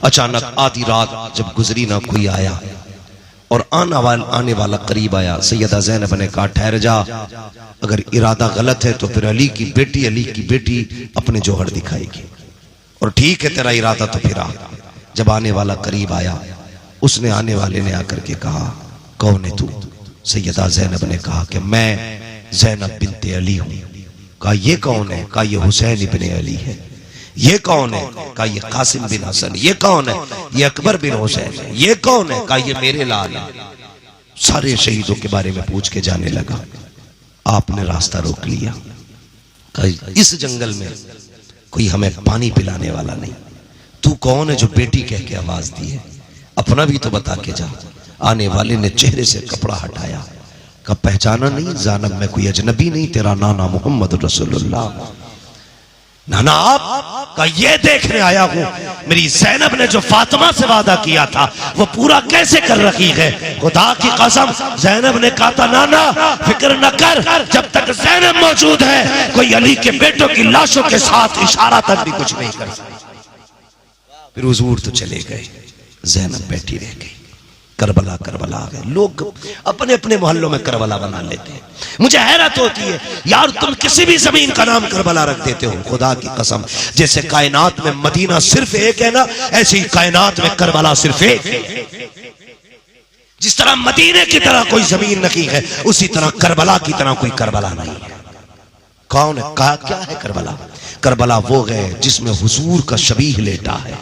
अचानक आधी रात जब गुजरी ना, कोई आया और आने वाला करीब आया। सैयदा ज़ैनब ने कहा ठहर जा, अगर इरादा गलत है तो फिर अली की बेटी अपने जौहर दिखाएगी, और ठीक है तेरा इरादा तो फिर आ। जब आने वाला करीब आया, उसने आने वाले ने आकर के कहा कौन है तू? सैयदा ज़ैनब ने कहा कि मैं ज़ैनब बिन्ते अली हूं। कहा ये कौन है? कहा ये हुसैन इब्ने अली है। ये कौन है? कहा ये कासिम बिन हसन। ये कौन है? ये अकबर बिन हुसैन है। ये कौन है? कहा ये मेरे लाल है। सारे शहीदों के बारे में पूछ के जाने लगा। आपने रास्ता रोक लिया। कहा इस जंगल में कोई हमें पानी पिलाने वाला नहीं। तू कौन है जो बेटी कह के आवाज दी है? अपना भी तो बता के जा। आने वाले ने चेहरे से कपड़ा हटाया। कहा पहचाना नहीं? जानब मैं कोई अजनबी नहीं, तेरा नाना मोहम्मद रसूलुल्लाह। नाना आप? का ये देखने आया हूं मेरी ज़ैनब ने जो फातिमा से वादा किया था वो पूरा कैसे कर रखी है। खुदा की कसम ज़ैनब ने कहा था नाना फिक्र न कर, जब तक ज़ैनब मौजूद है कोई अली के बेटों की लाशों के साथ इशारा तक भी कुछ नहीं कर सकता। फिर हुजूर तो चले गए, ज़ैनब बैठी रह गई। करबला करबला आ गए। लोग अपने अपने मोहल्लों में करबला बना लेते हैं। मुझे हैरत होती है यार, तुम किसी भी जमीन का नाम करबला रख देते हो। खुदा की कसम, जैसे कायनात में मदीना सिर्फ एक है ना, ऐसी कायनात में करबला सिर्फ एक है। जिस तरह मदीने की तरह कोई जमीन नहीं है, उसी तरह करबला की तरह कोई करबला नहीं है। कौन है? कहा क्या है करबला? करबला वो है जिसमें हुजूर का शबीह लेटा है।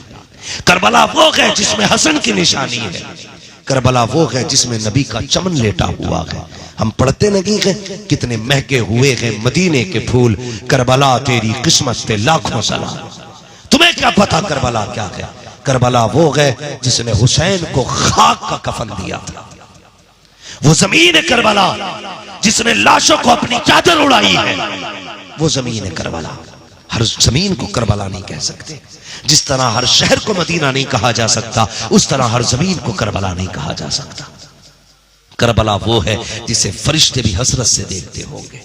करबला वो है जिसमें हसन की निशानी है। करबला वो है जिसमें नबी का चमन लेटा हुआ है। हम पढ़ते नहीं है कितने महके हुए हैं मदीने के फूल, करबला तेरी किस्मत पे लाखों सलाम। तुम्हें क्या पता करबला क्या है? करबला वो है जिसने हुसैन को खाक का कफन दिया था। वो जमीन है करबला जिसने लाशों को अपनी चादर उड़ाई है। वो जमीन है करबला। हर जमीन को करबला नहीं कह सकते। जिस तरह हर शहर को मदीना नहीं कहा जा सकता, उस तरह हर जमीन को करबला नहीं कहा जा सकता। करबला वो है जिसे फरिश्ते भी हसरत से देखते होंगे।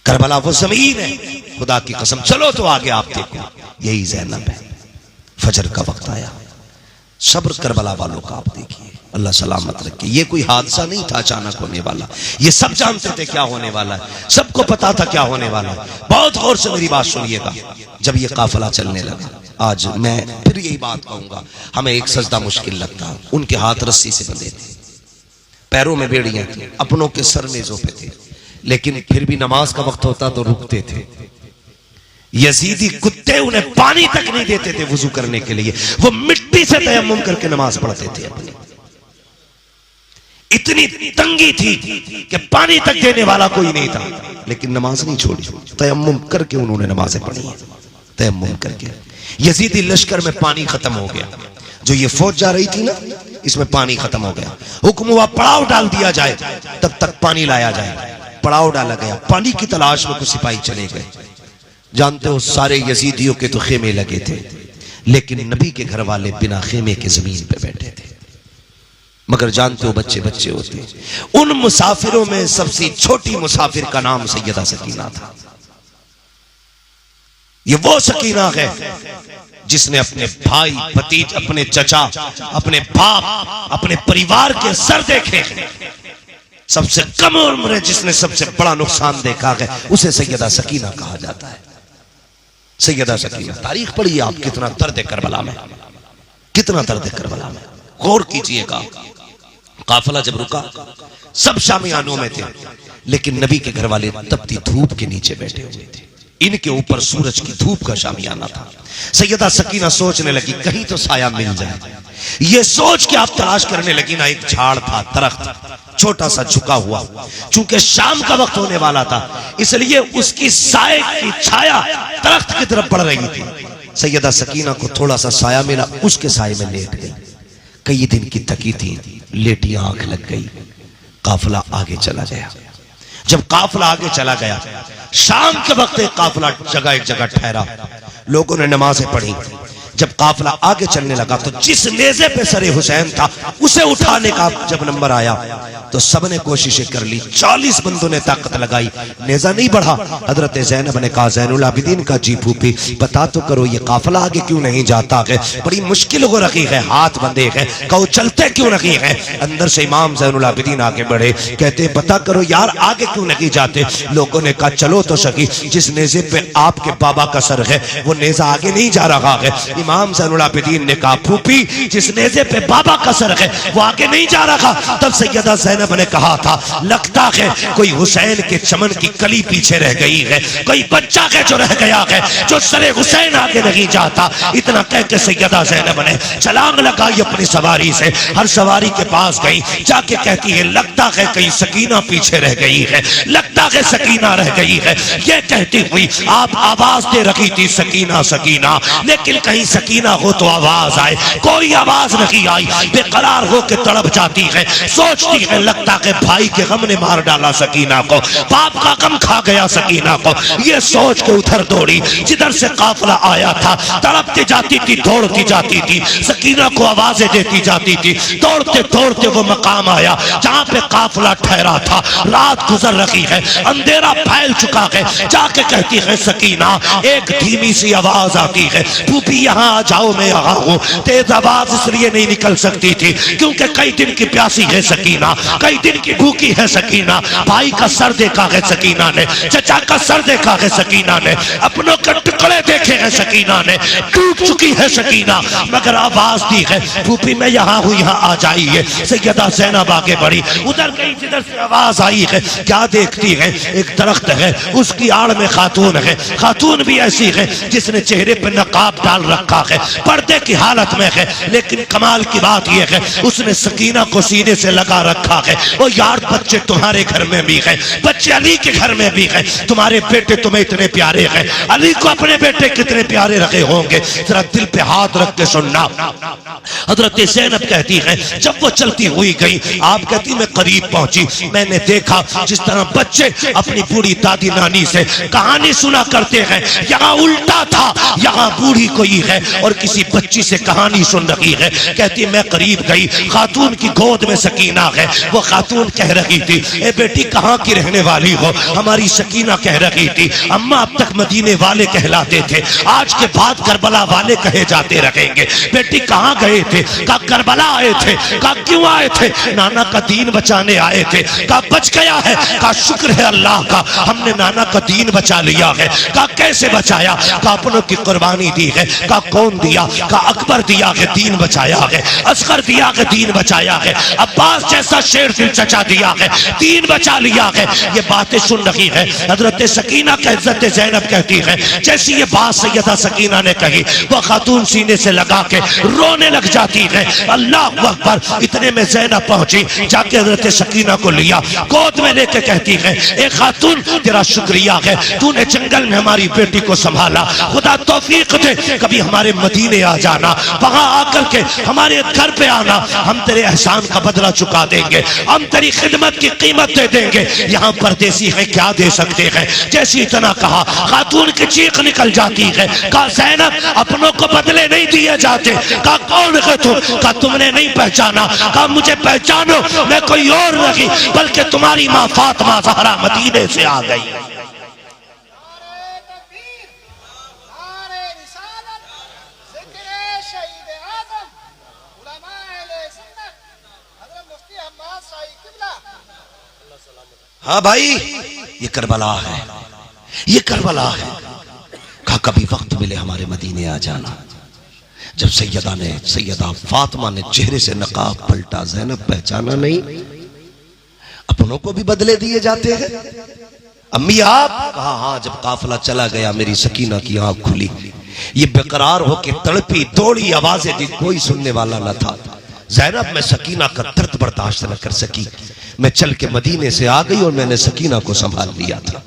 करबला वो जमीन है। खुदा की कसम, चलो तो आगे आप देखो, यही ज़ैनब है। फजर का वक्त आया, सब्र करबला वालों का आप देखिए, अल्लाह सलामत रखे। ये कोई हादसा नहीं था अचानक होने वाला। ये सब जानते थे क्या होने वाला है, सबको पता था क्या होने वाला है। बहुत गौर से मेरी बात सुनिएगा। जब ये काफिला चलने लगा, आज मैं फिर यही बात कहूंगा, हमें एक सजदा मुश्किल लगता। उनके हाथ रस्सी से बंधे थे, पैरों में बेड़ियां थी, अपनों के सर नेज़ों पे थे, लेकिन फिर भी नमाज का वक्त होता तो रुकते थे। यजीदी कुत्ते उन्हें पानी तक नहीं देते थे वुजू करने के लिए। वो मिट्टी से तयम्मुम करके नमाज पढ़ते थे अपनी। इतनी तंगी थी कि पानी तक देने वाला कोई नहीं था, लेकिन नमाज नहीं छोड़ी। तयम्मुम करके उन्होंने नमाजें पढ़ी हैं। तयम्मुम करके यजीदी लश्कर में पानी खत्म हो गया। जो ये फौज जा रही थी ना, इसमें पानी खत्म हो गया। हुक्म हुआ पड़ाव डाल दिया जाए, तब तक पानी लाया जाए। पड़ाव डाला गया, पानी की तलाश में कुछ सिपाही चले गए। जानते हो सारे यजीदियों के तो खेमे लगे थे, लेकिन नबी के घर वाले बिना खेमे के जमीन पे बैठे थे। मगर जानते हो बच्चे बच्चे होते। उन मुसाफिरों में सबसे छोटी मुसाफिर का नाम सैयदा सकीना था। ये वो सकीना है जिसने अपने भाई, भतीज, अपने चचा, अपने बाप, अपने परिवार के सर देखे। सबसे कम उम्र जिसने सबसे बड़ा नुकसान देखा है, उसे सैयदा सकीना कहा जाता है। सैयदा सकीना, तारीख पढ़िए आप, कितना दर्द है करबला में, कितना दर्द है करबला में। गौर कीजिएगा। काफिला जब रुका, सब शामियानों में थे, लेकिन नबी के घर वाले तपती धूप के नीचे बैठे हुए थे। इनके ऊपर सूरज की धूप का शामियाना था। सैयदा सकीना सोचने लगी कहीं तो साया मिल जाए। ये सोच के आप तलाश करने लगी ना, एक झाड़ था, दरख्त छोटा सा झुका हुआ। चूंकि शाम का वक्त होने वाला था, इसलिए उसकी साए की छाया दरख्त की तरफ पड़ रही थी। सैयदा सकीना को थोड़ा सा साया मिला, उसके साए में लेट गई। कई दिन की थकी थी, लेटी आंख लग गई। काफिला आगे चला गया। जब काफिला आगे चला गया, शाम के वक्त एक काफिला एक जगह ठहरा। लोगों ने नमाजें पढ़ी। जब काफिला आगे चलने लगा तो जिस नेज़े पे सरे हुसैन था, उसे उठाने का जब नंबर आया तो सबने कोशिशें कर ली। 40 बंदों ने ताकत लगाई, नेज़ा नहीं बढ़ा। हजरत ज़ैनब ने कहा, ज़ैनुल आबिदीन का जी फूफी, पता तो करो ये काफिला आगे क्यों नहीं जाता है, बड़ी मुश्किल हो रही है, हाथ बंधे हैं, कहो चलते क्यों नहीं है। अंदर से इमाम ज़ैनुल आबिदीन आगे बढ़े, कहते पता करो यार आगे क्यों नहीं जाते। लोगों ने कहा चलो तो सकी, जिस नेज़े पे आपके बाबा का सर है वो नेज़ा आगे नहीं जा रहा है। इमाम ज़ैनुल आबिदीन ने कहा फूफी जिस नेज़े पे बाबा का सर है वो आगे नहीं जा रहा। तब सैयदा ज़ैनब ने कहा था लगता है कोई हुसैन के चमन की कली पीछे रह गई है, कोई बच्चा है जो रह गया है, जो सरे हुसैन आगे नहीं जाता। इतना कह के सैयदा ज़ैनब ने छलांग लगाई अपनी सवारी से, हर सवारी के पास गई, जाके कहती है लगता है कहीं सकीना पीछे रह गई है, लगता है सकीना रह गई है। ये कहती हुई आप आवाज दे रखी थी सकीना सकीना, लेकिन कहीं सकीना हो तो आवाज आए, कोई आवाज नहीं आई। बेकरार होकर तड़प जाती है, सोचती है लगता है भाई के गम ने मार डाला सकीना को, बाप का गम खा गया सकीना को। ये सोच के उधर दौड़ी जिधर से काफिला आया था, तड़पती जाती थी, दौड़ती जाती थी, सकीना को आवाजें देती जाती थी। दौड़ते दौड़ते वो मकाम आया जहां पे काफिला ठहरा था। रात गुजर रही है, अंधेरा फैल चुका है। जाके कहती है सकीना, एक धीमी सी आवाज आती है फूफी यहाँ आ जाओ, मैं यहाँ हूँ। तेज आवाज इसलिए नहीं निकल सकती थी क्योंकि कई दिन की प्यासी है सकीना, कई दिन की भूखी है सकीना। भाई का सर देखा है सकीना ने, चचा का सर देखा है सकीना ने, अपनों के टुकड़े देखे हैं सकीना ने, टूट चुकी है सकीना, मगर आवाज दी है फूफी मैं यहाँ हूँ, यहाँ आ जाइए। सैयदा ज़ैनब आगे बढ़ी, उधर गई जिधर से आवाज आई है। क्या देखती है, एक दरख्त है, उसकी आड़ में खातून है। खातून भी ऐसी है जिसने चेहरे पर नकाब डाल रखा है, पर्दे की हालत में है, लेकिन कमाल की बात यह है उसने सकीना को सीने से लगा रखा है। वो यार बच्चे तुम्हारे घर में भी है, बच्चे अली के घर में भी है, तुम्हारे बेटे तुम्हें इतने प्यारे हैं, अली को अपने बेटे कितने प्यारे रखे होंगे। जरा दिल पे हाथ रख के सुनना। हजरत ज़ैनब कहती है जब वो चलती हुई गई, आप कहती मैं करीब पहुंची, मैंने देखा जिस तरह बच्चे अपनी बूढ़ी दादी नानी से कहानी सुना करते हैं, यहाँ उल्टा था, यहाँ बूढ़ी कोई है और किसी बच्ची से कहानी सुन रही है। कहती मैं करीब गई, खातून की गोद में सकीना है। वो खातून कह रही थी ए बेटी कहाँ की रहने वाली हो? हमारी सकीना कह रही थी अम्मा अब तक मदीने वाले कहलाते थे, आज के बाद करबला वाले कहे जाते रहेंगे। बेटी कहाँ गए थे? कहा करबला आए थे। कहा क्यों आए थे? नाना का दीन बचाने आए थे। कहा बच गया है? कहा शुक्र है अल्लाह का, हमने नाना का दीन बचा लिया है। कहा कैसे बचाया? कहा अपनों की कुर्बानी दी है। कहा कौन दिया? कहा अकबर दिया है, दीन बचाया है। असगर दिया है, दीन बचाया है। अब्बास जैसा शेर दिल चचा दिया है, दीन बचा लिया है। ये बातें सुन रही है हजरत सकीना का। हजरत ज़ैनब कहती है जैसी ये बात सैयदा सकीना ने कही, वह खातून सीने से लगा के रोने लग जाती है। अल्लाह अकबर। इतने में ज़ैनब पहुंची, जाके हजरत सकीना को लिया, गोद में लेके कहती है ए खातून तेरा शुक्रिया है, तूने जंगल में हमारी बेटी को संभाला, खुदा तौफीक दे कभी हमारे मदीने आ जाना, वहां आकर के हमारे घर पे आना, हम तेरे एहसान का बदला चुका देंगे, हम तेरी खिदमत की कीमत दे देंगे। यहाँ परदेसी है क्या दे सकते हैं? जैसे इतना कहा खातून की चीख निकल जाती है। कहा ज़ैनब अपनों को बदले नहीं दिए जाते। कहा कौन है तुम? कहा तुमने नहीं पहचाना? कहा मुझे पहचानो, मैं कोई और नहीं बल्कि तुम्हारी माँ फातिमा ज़हरा मदीने से आ गई। हाँ भाई ये करबला है, ये करबला है। कहा कभी वक्त मिले हमारे मदीने आ जाना। जब सैयदा फातिमा ने चेहरे से नकाब पलटा, ज़ैनब पहचाना नहीं, अपनों को भी बदले दिए जाते हैं। अम्मी आप? कहा हाँ। जब काफिला चला गया मेरी सकीना की आंख खुली, ये बेकरार होके तड़पी, दौड़ी, आवाजें दी, कोई सुनने वाला न था। ज़ैनब मैं सकीना का दर्द बर्दाश्त न कर सकी, मैं चल के मदीने से आ गई और मैंने सकीना को संभाल लिया था।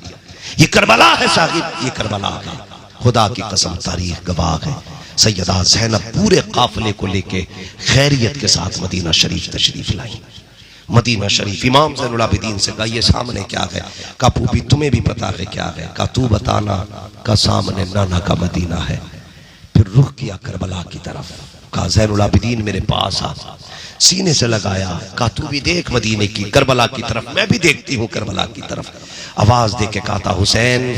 ये करबला है साहिब, ये करबला है। खुदा की कसम तारीख गवाह है, सैयदा ज़ैनब पूरे काफिले को लेके खैरियत के साथ मदीना शरीफ तशरीफ लाई। मदीना शरीफ इमाम ज़ैनुल आबिदीन से कहा ये सामने क्या है? कहा फूफी तुम्हें भी पता है क्या है? कहा तू बताना। का सामने नाना का मदीना है। फिर रुख किया करबला की तरफ। कहा ज़ैनुल आबिदीन मेरे पास आ, सीने से लगाया। कहा तू भी देख मदीने की, करबला की तरफ। मैं भी देखती हूँ करबला की तरफ। आवाज दे के कहा था हुसैन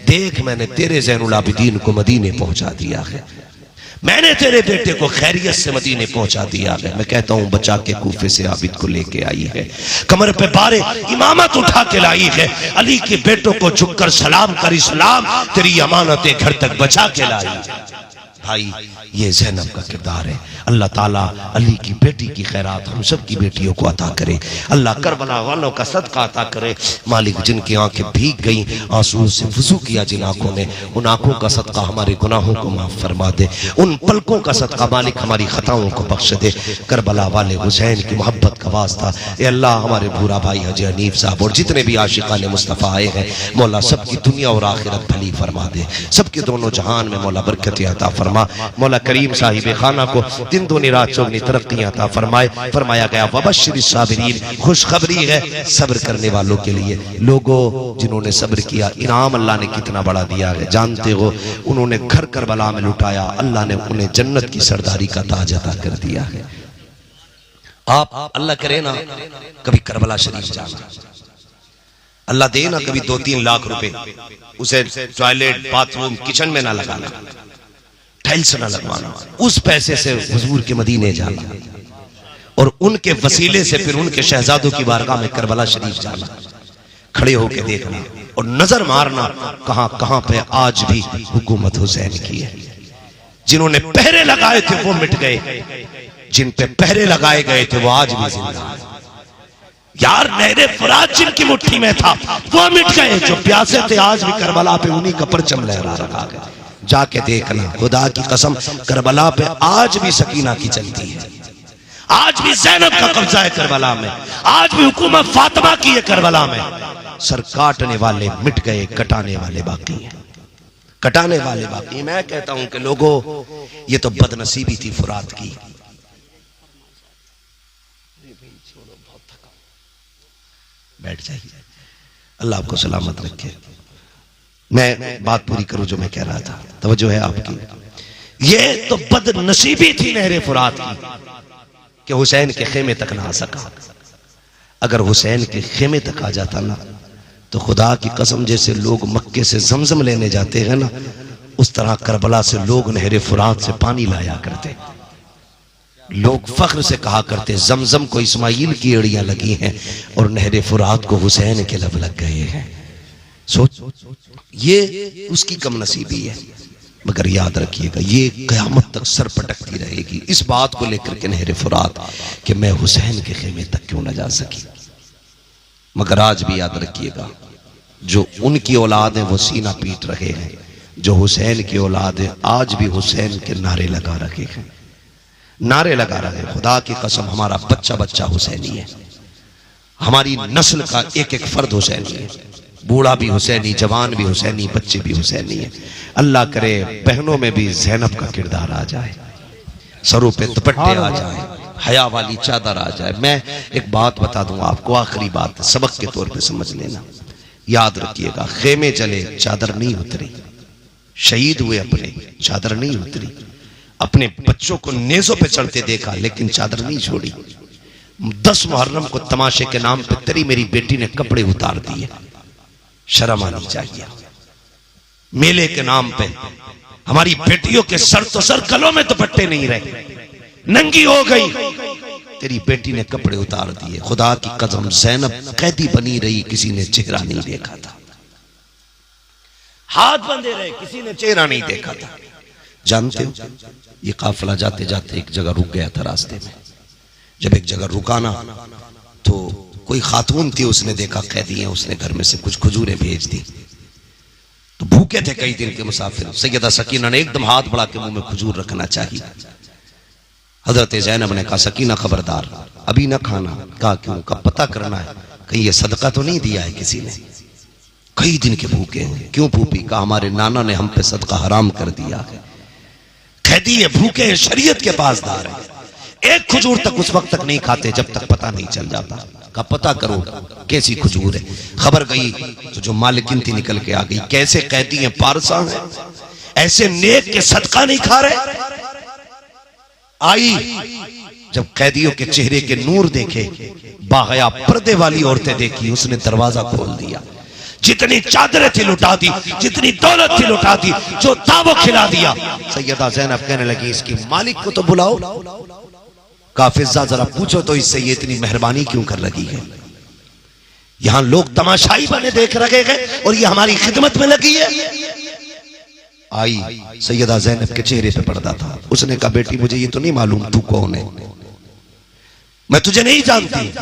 देख मैंने तेरे ज़ैनुल आबिदीन को मदीने पहुंचा दिया है, मैंने तेरे बेटे को खैरियत से मदीने पहुंचा दिया है। मैं कहता हूं बचा के कूफे से आबिद को लेके आई है, कमर पे बारे इमामत उठा के लाई है। अली के बेटों को झुककर सलाम कर, इस्लाम तेरी अमानतें घर तक बचा के लाई। भाई ये ज़ैनब का किरदार है। अल्लाह ताला अली की बेटी की खैरात हम सब की बेटियों को अता करे। अल्लाह करबला वालों का सदका अता करे। मालिक जिनकी आंखें भीग गई आंसुओं से वुज़ू किया जिन आंखों ने, उन आंखों का सदका हमारे गुनाहों को माफ फरमा दे। उन पलकों का सदका मालिक हमारी खताओं को बख्श दे। करबला वाले हुसैन की मोहब्बत का वास्ता ए अल्लाह हमारे भूरा भाई हाजी हनीफ साहब और जितने भी आशिकाने मुस्तफ़ा आए हैं मौला सबकी दुनिया और आखिरत भली फरमा दे। सबके दोनों जहान में मौला बरकत अता फरमा। मौला करीम साहिब खाना को दिन दूनी रात चौगनी तरक्कियां अता फरमाए। फरमाया गया वबश्शिर साबिरीन, खुशखबरी है सब्र करने वालों के लिए। लोगों जिन्होंने सब्र किया इनाम अल्लाह ने कितना बड़ा दिया है जानते हो। उन्होंने घर करबला में लुटाया, अल्लाह ने उन्हें जन्नत की सरदारी का ताज अता कर दिया है। आप अल्लाह करे ना कभी करबला शरीफ जाना, अल्लाह दे ना कभी 2-3 लाख रुपए उसे टॉयलेट बाथरूम किचन में ना लगाना, टाइल्स ना लगवाना, उस पैसे से हुजूर के मदीने जाना और उनके वसीले से फिर उनके शहजादों की बारगाह में करबला शरीफ जाना, खड़े होकर देखना और नजर मारना कहां कहां पे आज भी हुकूमत हुसैन की है। जिन्होंने पहरे लगाए थे वो मिट गए, जिन पे पहरे लगाए गए थे वो आज भी जिंदा। यार नहरे फुरात जिनकी मुट्ठी में था वो मिट गए, जो प्यासे थे आज भी करबला पे उन्हीं का परचम लहरा रखा है। जाके देखना खुदा की कसम करबला पे आज भी सकीना की चलती है, आज भी ज़ैनब का कब्जा है करबला में, आज भी हुकूमत फातिमा की है करबला में। सर काटने वाले मिट गए, कटाने वाले बाकी हैं, कटाने वाले बाकी। मैं कहता हूं कि लोगों ये तो बदनसीबी थी फुरात की। बैठ जाइए, अल्लाह आपको सलामत रखे। मैं बात पूरी करूं जो मैं कह रहा था, तवज्जो है आपकी। ये तो बदनसीबी थी नहरे फुरात की कि हुसैन के खेमे तक ना आ सका। अगर हुसैन के खेमे तक आ जाता ना तो खुदा की कसम जैसे लोग मक्के से जमजम लेने जाते हैं ना, उस तरह करबला से लोग नहरे फुरात से पानी लाया करते। लोग फख्र से कहा करते जमजम को इस्माइल की एड़ियां लगी हैं और नहरे फुरात को हुसैन के लब लग गए हैं। सोच ये उसकी कम नसीबी है, मगर याद रखिएगा ये क़यामत तक सर पटकती रहेगी इस बात को लेकर के नहरे फुरात कि मैं हुसैन के खेमे तक क्यों न जा सकी। मगर आज भी याद रखिएगा जो उनकी औलाद है वो सीना पीट रहे हैं, जो हुसैन की औलाद है आज भी हुसैन के नारे लगा रखे हैं, नारे लगा रहे हैं। खुदा की कसम हमारा बच्चा बच्चा हुसैनी है, हमारी नस्ल का एक एक फर्द हुसैनी है, बूढ़ा भी हुसैनी, जवान भी हुसैनी, बच्चे भी हुसैनी है। अल्लाह करे बहनों में भी ज़ैनब का किरदार आ जाए, सरों पे दुपट्टे आ जाए, हया वाली चादर आ जाए। मैं एक बात बता दूं आपको, आखिरी बात सबक के तौर पे समझ लेना, याद रखिएगा खेमे चले चादर नहीं उतरी, शहीद हुए अपने चादर नहीं उतरी, अपने बच्चों को नेज़ों पे चढ़ते देखा लेकिन चादर नहीं छोड़ी। 10 मुहर्रम को तमाशे के नाम पे तेरी मेरी बेटी ने कपड़े उतार दिए, शर्म आनी चाहिए। मेले के नाम पे हमारी बेटियों के सर तो सर, गलों में दुपट्टे नहीं रहे, नंगी हो गई, तेरी बेटी ने कपड़े उतार दिए। खुदा की कसम ज़ैनब कैदी बनी रही, किसी ने चेहरा नहीं देखा था, हाथ बंधे रहे, किसी ने चेहरा नहीं देखा था। जानते हो ये काफिला जाते जाते एक जगह रुक गया था रास्ते में। जब एक जगह रुका ना तो कोई खातून थी, उसने देखा कैदी हैं, उसने घर में से कुछ खजूरें भेज दी। तो भूखे थे कई दिन के मुसाफिर, सैयदा सकीना ने एकदम हाथ बढ़ा के मुंह में खजूर रखना चाहिए। हजरत ज़ैनब ने कहा सकीना खबरदार अभी ना खाना। कहा क्यों? का पता करना है कहीं ये सदका तो नहीं दिया है किसी ने, कई दिन के भूखे हैं। क्यों फूफी? का हमारे नाना ने हम पे सदका हराम कर दिया है। कैदी है, भूखे हैं, शरीयत के पासदार है, एक खजूर तक उस वक्त तक नहीं खाते जब तक पता नहीं चल जाता। का पता करो कैसी खजूर है। खबर गई तो जो मालिकिन थी निकल के आ गई, कैसे कैदी हैं, पारसा हैं, ऐसे नेक के सदका नहीं खा रहे। आई जब कैदियों के चेहरे के नूर देखे, बाहया पर्दे वाली औरतें देखी, उसने दरवाजा खोल दिया, जितनी चादरें थी लुटा दी, जितनी दौलत थी लुटा दी, जो था वो खिला दिया। सैयदा ज़ैनब कहने लगी इसकी मालिक को तो बुलाओ। काफिज़ा जरा पूछो तो इससे ये इतनी मेहरबानी क्यों कर लगी है? यहां लोग तमाशाई बने देख रहे हैं और ये हमारी खिदमत में लगी है। आई, सैयदा ज़ैनब के चेहरे पे पर्दा था। उसने कहा बेटी मुझे ये तो नहीं मालूम तू कौन है, मैं तुझे नहीं जानती,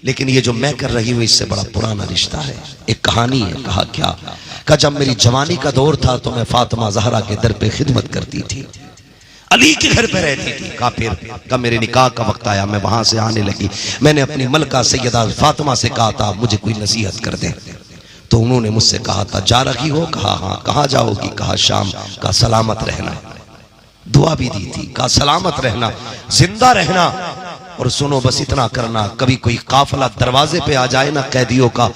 लेकिन ये जो मैं कर रही हूं इससे बड़ा पुराना रिश्ता है, एक कहानी है। कहा क्या? कहा जब मेरी जवानी का दौर था तो मैं फातिमा ज़हरा के दर पे खिदमत करती थी, अली के घर पे रहती थी। कहा फिर? कहा मेरे निकाह का वक्त आया, मैं वहां से आने लगी, मैंने अपनी मलका सैयदा फातिमा से कहा था मुझे कोई नसीहत कर दे, तो उन्होंने मुझसे कहा था जा रही हो? कहा हाँ। कहाँ जाओगी? कहा शाम। कहा सलामत रहना, दुआ भी दी थी, कहा सलामत रहना, जिंदा रहना, और सुनो बस इतना करना कभी कोई काफिला दरवाजे पे आ जाए ना कैदियों का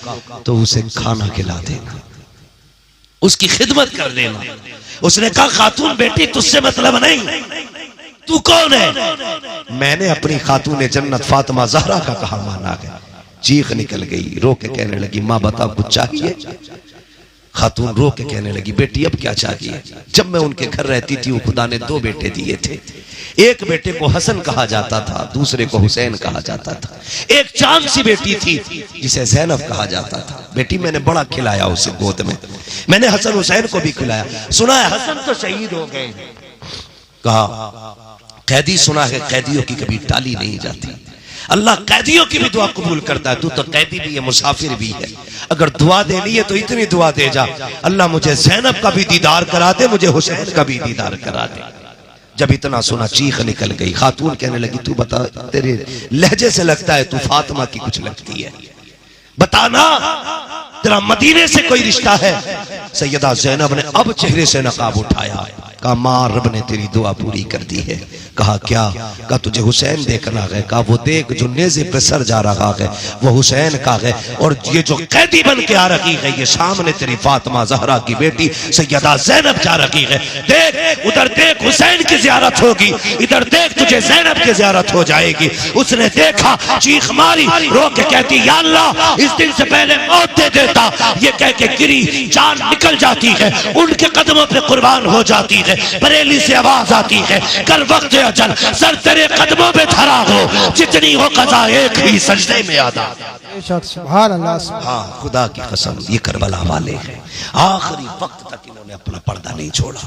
तो उसे खाना खिला देना, उसकी खिदमत कर देना। उसने कहा खातून बेटी तुझसे मतलब नहीं, तू कौन है? मैंने अपनी खातून जन्नत फातिमा ज़हरा का कहा माना गया। चीख निकल गई, रो के कहने लगी माँ बता कुछ चाहिए? खातून रो के कहने लगी बेटी अब क्या चाहिए? जब मैं उनके घर रहती थी खुदा ने 2 बेटे दिए थे, एक बेटे को हसन कहा जाता था, दूसरे को हुसैन कहा जाता था। एक चांद सी बेटी थी जिसे ज़ैनब कहा जाता था। बेटी मैंने बड़ा खिलाया उसे गोद में, मैंने हसन हुसैन को भी खिलाया। सुना है हसन तो शहीद हो गए। कहा कैदी सुना है कैदियों की कभी टाली नहीं जाती, अल्लाह कैदियों की भी दुआ कबूल करता है। तू तो कैदी भी है मुसाफिर भी है, अगर दुआ देनी है तो इतनी दुआ दे जा, अल्लाह मुझे ज़ैनब का भी दीदार करा दे, मुझे हुसैन का भी दीदार करा दे। जब इतना सुना चीख निकल गई। खातून कहने लगी तू बता, तेरे लहजे से लगता है तू फातिमा की कुछ लगती है, बताना तेरा मदीने से कोई रिश्ता है? सैयदा ज़ैनब ने अब चेहरे से नकाब उठाया। कहा माँ रब ने तेरी दुआ पूरी कर दी है। कहा क्या? कहा तुझे हुसैन देखना है। कहा वो देख जो नेज़े पे सर जा रहा है वो हुसैन का है, और ये जो कैदी बन के आ रही है ये सामने तेरी फातिमा ज़हरा की बेटी सैयदा ज़ैनब जा रही है। देख उधर देख हुसैन की ज़ियारत होगी, इधर देख तुझे ज़ैनब की ज़ियारत हो जाएगी। उसने देखा, चीख मारी, रो के कहती या अल्लाह इस दिन से पहले मौत दे देता। ये कह के गिरी, जान निकल जाती है, उनके कदमों पे कुर्बान हो जाती है। बरेली से आवाज आती है कर वक्त अजल सर तेरे कदमों पे धरा हो, जितनी हो कज़ा एक ही सजदे में अदा। सुभान अल्लाह। हाँ खुदा की कसम ये करबला वाले हैं, आखिरी वक्त तक इन्होंने अपना पर्दा नहीं छोड़ा।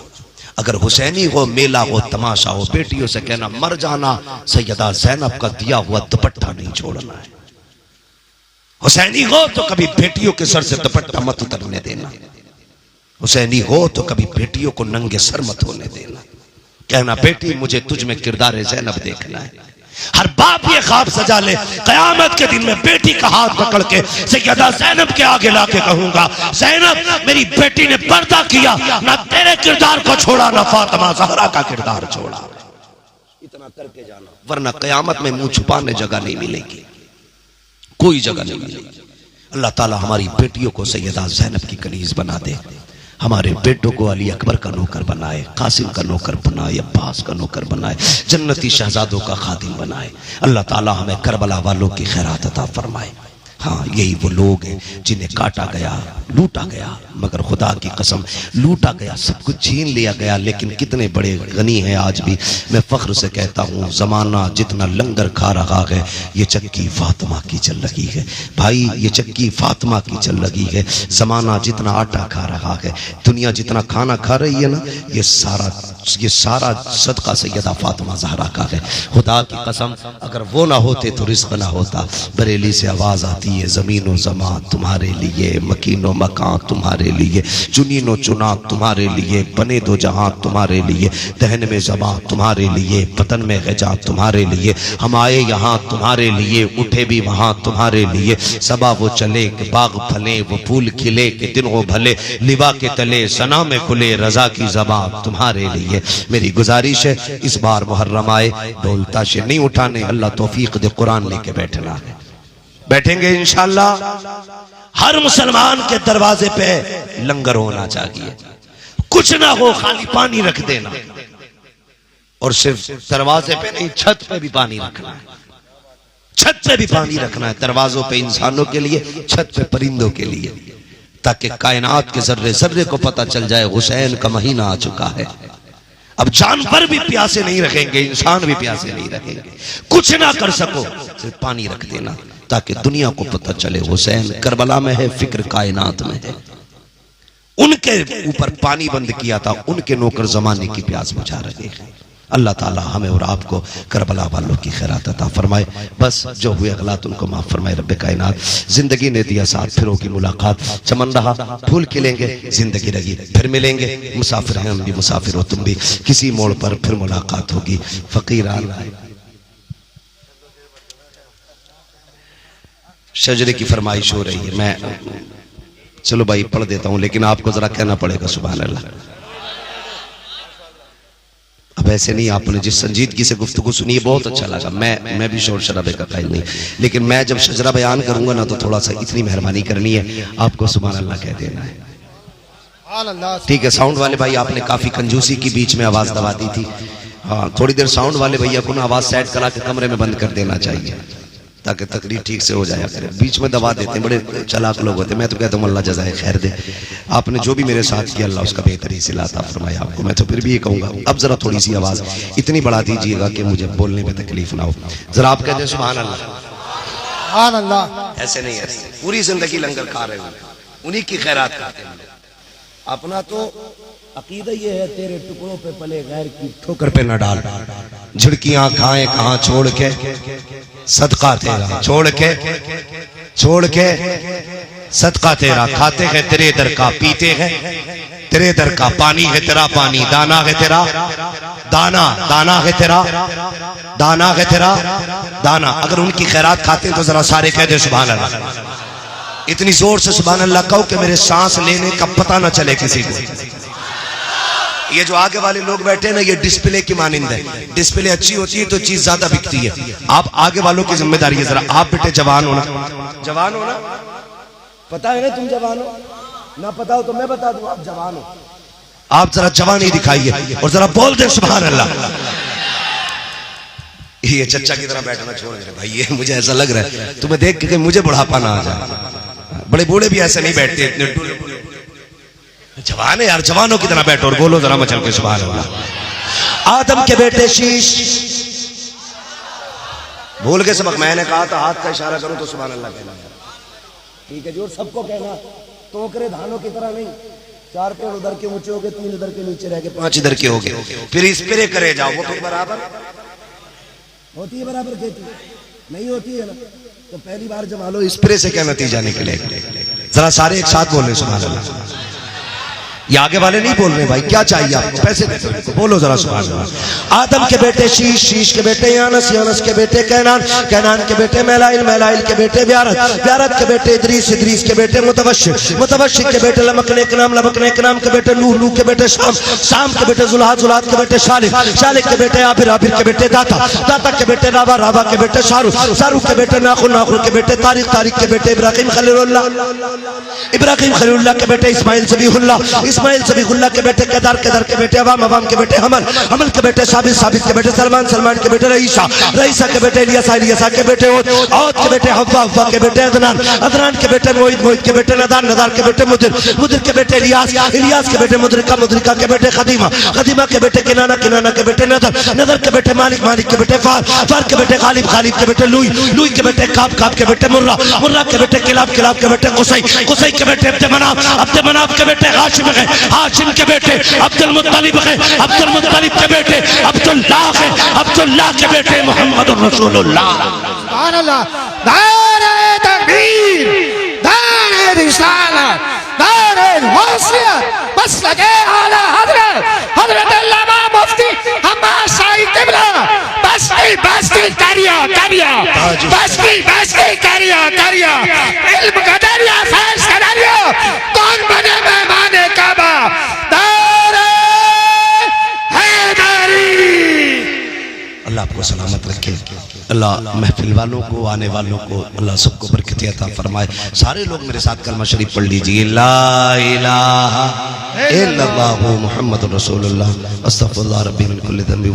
अगर हुसैनी हो, मेला हो, तमाशा हो, बेटियों से कहना मर जाना, सैयदा ज़ैनब का दिया हुआ दुपट्टा नहीं छोड़ना है। हुसैनी हो तो कभी बेटियों के सर से दुपट्टा मत उतरने देना, हुसैनी हो तो कभी बेटियों को नंगे सर मत होने देना। कहना बेटी मुझे तुझ में किरदार ज़ैनब देखना है। हर बाप ये ख्वाब सजा ले कयामत के दिन में बेटी का हाथ पकड़ के सैयदा ज़ैनब के आगे लाके कहूंगा ज़ैनब मेरी बेटी ने पर्दा किया, ना तेरे किरदार को छोड़ा ना फातिमा ज़हरा का किरदार छोड़ा। इतना करके जाना, वरना कयामत में मुंह छुपाने जगह नहीं मिलेगी, कोई जगह नहीं मिलेगी। अल्लाह ताला हमारी बेटियों को सैयदा ज़ैनब की कनीज बना दे, हमारे बेटों को अली अकबर का नौकर बनाए, कासिम का नौकर बनाए, अब्बास का नौकर बनाए, जन्नती शहजादों का खादिम बनाए। अल्लाह ताला हमें करबला वालों की खैरात अता फरमाए। हाँ यही वो लोग हैं जिन्हें काटा गया, लूटा गया, मगर खुदा की कसम लूटा गया, सब कुछ छीन लिया गया, लेकिन कितने बड़े गनी हैं। आज भी मैं फख्र से कहता हूँ जमाना जितना लंगर खा रहा है ये चक्की फातिमा की चल रही है भाई, ये चक्की फातिमा की चल रही है। जमाना जितना आटा खा रहा है, दुनिया जितना खाना खा रही है ना, ये सारा सदका सैयदा फातिमा ज़हरा का है। खुदा की कसम अगर वो ना होते तो रिज़्क़ ना होता। बरेली से आवाज़ आती है ज़मीनो ज़मा तुम्हारे लिए, मकीनो मकान तुम्हारे लिए, चुनीनो चुना तुम्हारे लिए, बने दो जहां तुम्हारे लिए, दहन में ज़बा तुम्हारे लिए, पतन में गजा तुम्हारे लिए, हम आए यहाँ तुम्हारे लिए, उठे भी वहाँ तुम्हारे लिए। सबा वो चले कि बाग फले, वो फूल खिले कि दिन वो भले, लिवा के तले सना में खुले, रजा की ज़बा तुम्हारे लिए। मेरी गुजारिश है इस बार मुहर्रम आए ढोल ताशे नहीं उठाने, अल्लाह तौफीक दे, कुरान लेके बैठना है, बैठेंगे इंशाअल्लाह। हर मुसलमान के दरवाजे पे लंगर होना चाहिए, कुछ ना हो खाली पानी रख देना, और सिर्फ दरवाजे पे नहीं छत पे भी पानी रखना है, छत पे भी पानी रखना है। दरवाजों पे इंसानों के लिए, छत पे परिंदों के लिए, ताकि कायनात के जर्रे जर्रे को पता चल जाए हुसैन का महीना आ चुका है। अब जानवर भी प्यासे नहीं रखेंगे, इंसान भी प्यासे नहीं रखेंगे, कुछ ना कर सको सिर्फ पानी रख देना, ताकि दुनिया को पता चले हुसैन करबला में है, फिक्र कायनात में है। उनके ऊपर पानी बंद किया था, उनके नौकर जमाने की प्यास बुझा रहे हैं। अल्लाह ताला हमें और आपको करबला वालों की खैरात अता फरमाए। बस जो हुए गलत उनको माफ फरमाए रब्बे कायनात। जिंदगी ने दिया साथ, फिर होगी मुलाकात। चमन रहा फूल खिलेंगे, जिंदगी रही फिर मिलेंगे। मुसाफिर हैं हम भी, मुसाफिर हो तुम भी, किसी मोड़ पर फिर मुलाकात होगी। फकीरान शजरे की फरमाइश हो रही है, मैं चलो भाई पढ़ देता हूं, लेकिन आपको जरा कहना पड़ेगा सुभान अल्लाह। अब ऐसे नहीं, आपने जिस संजीदगी से गुफ्तगू सुनी है बहुत अच्छा लगा। मैं भी शोर शराबे का कायल नहीं, लेकिन मैं जब शजरा बयान करूंगा ना तो थोड़ा सा इतनी मेहरबानी करनी है, आपको सुभान अल्लाह कह देना है। ठीक है साउंड वाले भाई, आपने काफी कंजूसी की बीच में आवाज दबा दी थी। हाँ थोड़ी देर साउंड वाले भैया को ना आवाज सेट करा के कमरे में बंद कर देना चाहिए ताकि तकरीर ठीक से हो जाए। बीच में दबा देते हैं, बड़े चलाक लोग होते हैं। मैं तो कहता हूँ अल्लाह जज़ाए खैर दे, आपने जो भी मेरे साथ किया अल्लाह उसका बेहतरी से अता फरमाए आपको। मैं तो फिर भी ये कहूँगा अब जरा थोड़ी सी आवाज़ इतनी बढ़ा दीजिएगा कि मुझे बोलने में तकलीफ ना हो। जरा आप कहते हैं सुभान अल्लाह। सुभान अल्लाह। ऐसे नहीं, ऐसे पूरी जिंदगी लंगर खा रहे हो, उन्हीं की खैरात करते हैं। अपना तो अकीदा ये है, तेरे टुकड़ों पे पले गैर की ठोकर पे न डाल। झिड़कियां खाएं कहां छोड़ के, सदका तेरा छोड़ के सदका तेरा। खाते हैं तेरे दर का, पीते हैं तेरे दर का, पानी है तेरा पानी, दाना है तेरा दाना, दाना है तेरा दाना है तेरा दाना। अगर उनकी खैरात खाते हैं तो जरा सारे कह दे सुभान अल्लाह। इतनी जोर से सुभान अल्लाह कहो कि मेरे सांस लेने का पता ना चले किसी को। ये जो आगे वाले लोग बैठे हैं ना, ये डिस्प्ले की मानिंद है। डिस्प्ले अच्छी होती है तो चीज ज्यादा बिकती है। आप आगे वालों की जिम्मेदारी है। जरा आप बेटे जवान हो ना, जवान हो ना, पता है ना तुम जवान हो ना, पता हो तो मैं बता दूं आप जवान हो। आप जरा जवानी दिखाइए और जरा बोल दे सुभान अल्लाह। ये चच्चा की तरह बैठना छोड़ दे भाई, ये मुझे ऐसा लग रहा है तुम्हें देख के मुझे बुढ़ापा ना आ जाए। बड़े बूढ़े भी ऐसे नहीं बैठते, इतने जवान है यार, जवानों की तरह बैठो और बोलो जरा मचल के सुभान अल्लाह। आदम के बेटे शीश, भूल के सबक मैंने कहा था हाथ का इशारा करो तो सुभान अल्लाह कहना, ठीक है जी। और सबको कहना टोकरे धानों की तरह नहीं, 4 पेड़ उधर के ऊंचे हो गए, 3 इधर के नीचे रह गए, 5 इधर के हो गए, फिर इस पे करे जाओ, वो फिर बराबर होती है, बराबर खेती नहीं होती है ना। तो पहली बार जब आलो स्प्रे से क्या नतीजा निकले, जरा सारे एक साथ बोल रहे सुभान अल्लाह। ये आगे वाले नहीं बोल रहे भाई, क्या चाहिए आपको, पैसे दे दो, बोलो जरा सुभान अल्लाह। आदम के बेटे शीश, शीश के बेटे यानस, यानस के बेटे कैनान, कैनान के बेटे मैलाइल, मैलाइल के बेटे व्यारत, व्यारत के बेटे इदरीस, इदरीस के बेटे मुतवश्शिर, मुतवश्शिर के बेटे लमकने के नाम, लमकने के नाम के बेटे नूह, नूह के बेटे शाम, शाम के बेटे जुल्हाद, जुल्हाद के बेटे शालिक, शालिक के बेटे आबिर, आबिर के बेटे दाता, दाता के बेटे रावा, रावा के बेटे शाहरुख, शाहरुख के बेटे नाखुन, नाखुन के बेटे तारिक, तारिक के बेटे इब्राहिम खलीलुल्लाह, इब्राहिम खलीलुल्लाह के बेटे इस्माइल ज़बीहुल्लाह, इस्माइल ज़बीहुल्लाह के बेटे केदार, केदार के बेटे अवाम, अवाम के बेटे हमल, हमल के बेटे साबित, साबित के बेटे सलमान, सलमान के बेटे रईसा, रईसा के बेटे इलियासा, इलियासा के बेटे औद, औद के बेटे हव्वा, हव्वा के बेटे अदनान, अदनान के बेटे मोहित, मोहित के बेटे नदार, नदार के बेटे मुदिर, मुदिर के बेटे इलियास, इलियास के बेटे मुदरिका, मुदरिका के बेटे खदीमा, खदीमा के बेटे किनाना, किनाना के बेटे नदर, नदर के बेटे मालिक, मालिक के बेटे फार, फार के बेटे गालिब, गालिब के बेटे लुई, लुई के बेटे काब, काब के बेटे मुर्रा, मुर्रा के बेटे किलाब, किलाब के बेटे कुसई, कुसई के बेटे अब्द मनाफ, अब्द मनाफ के बेटे हाशिम है, हाशिम के बेटे अब्दुल मुत्तलिब है, अब्दुल मुत्तलिब के बेटे अब्दुल्लाह है, अब्दुल्लाह के बेटे मोहम्मद रसूलुल्लाह। सुभान अल्लाह। नारे तकबीर, नारे रिसालत, नारे गौसियत, बस लगे आला हजरत, हजरत अल्लामा मुफ्ती हम्माद शाही किबला, बस की करिया, करिया, बस की करिया, करिया, इल्म का दरिया, फैज का दरिया, कौन बने मेहमाने काबा, अल्लाह आपको सलामत रखे, अल्लाह महफिल वालों को, आने वालों को अल्लाह सबको बरकत अता फरमाए। सारे लोग मेरे साथ कलमा शरीफ पढ़ लीजिए, ला इलाहा इल्लल्लाहु मुहम्मदुर रसूलुल्लाह, अस्तगफिरुल्लाह रब्बी मिन कुल्ली ज़ंबि।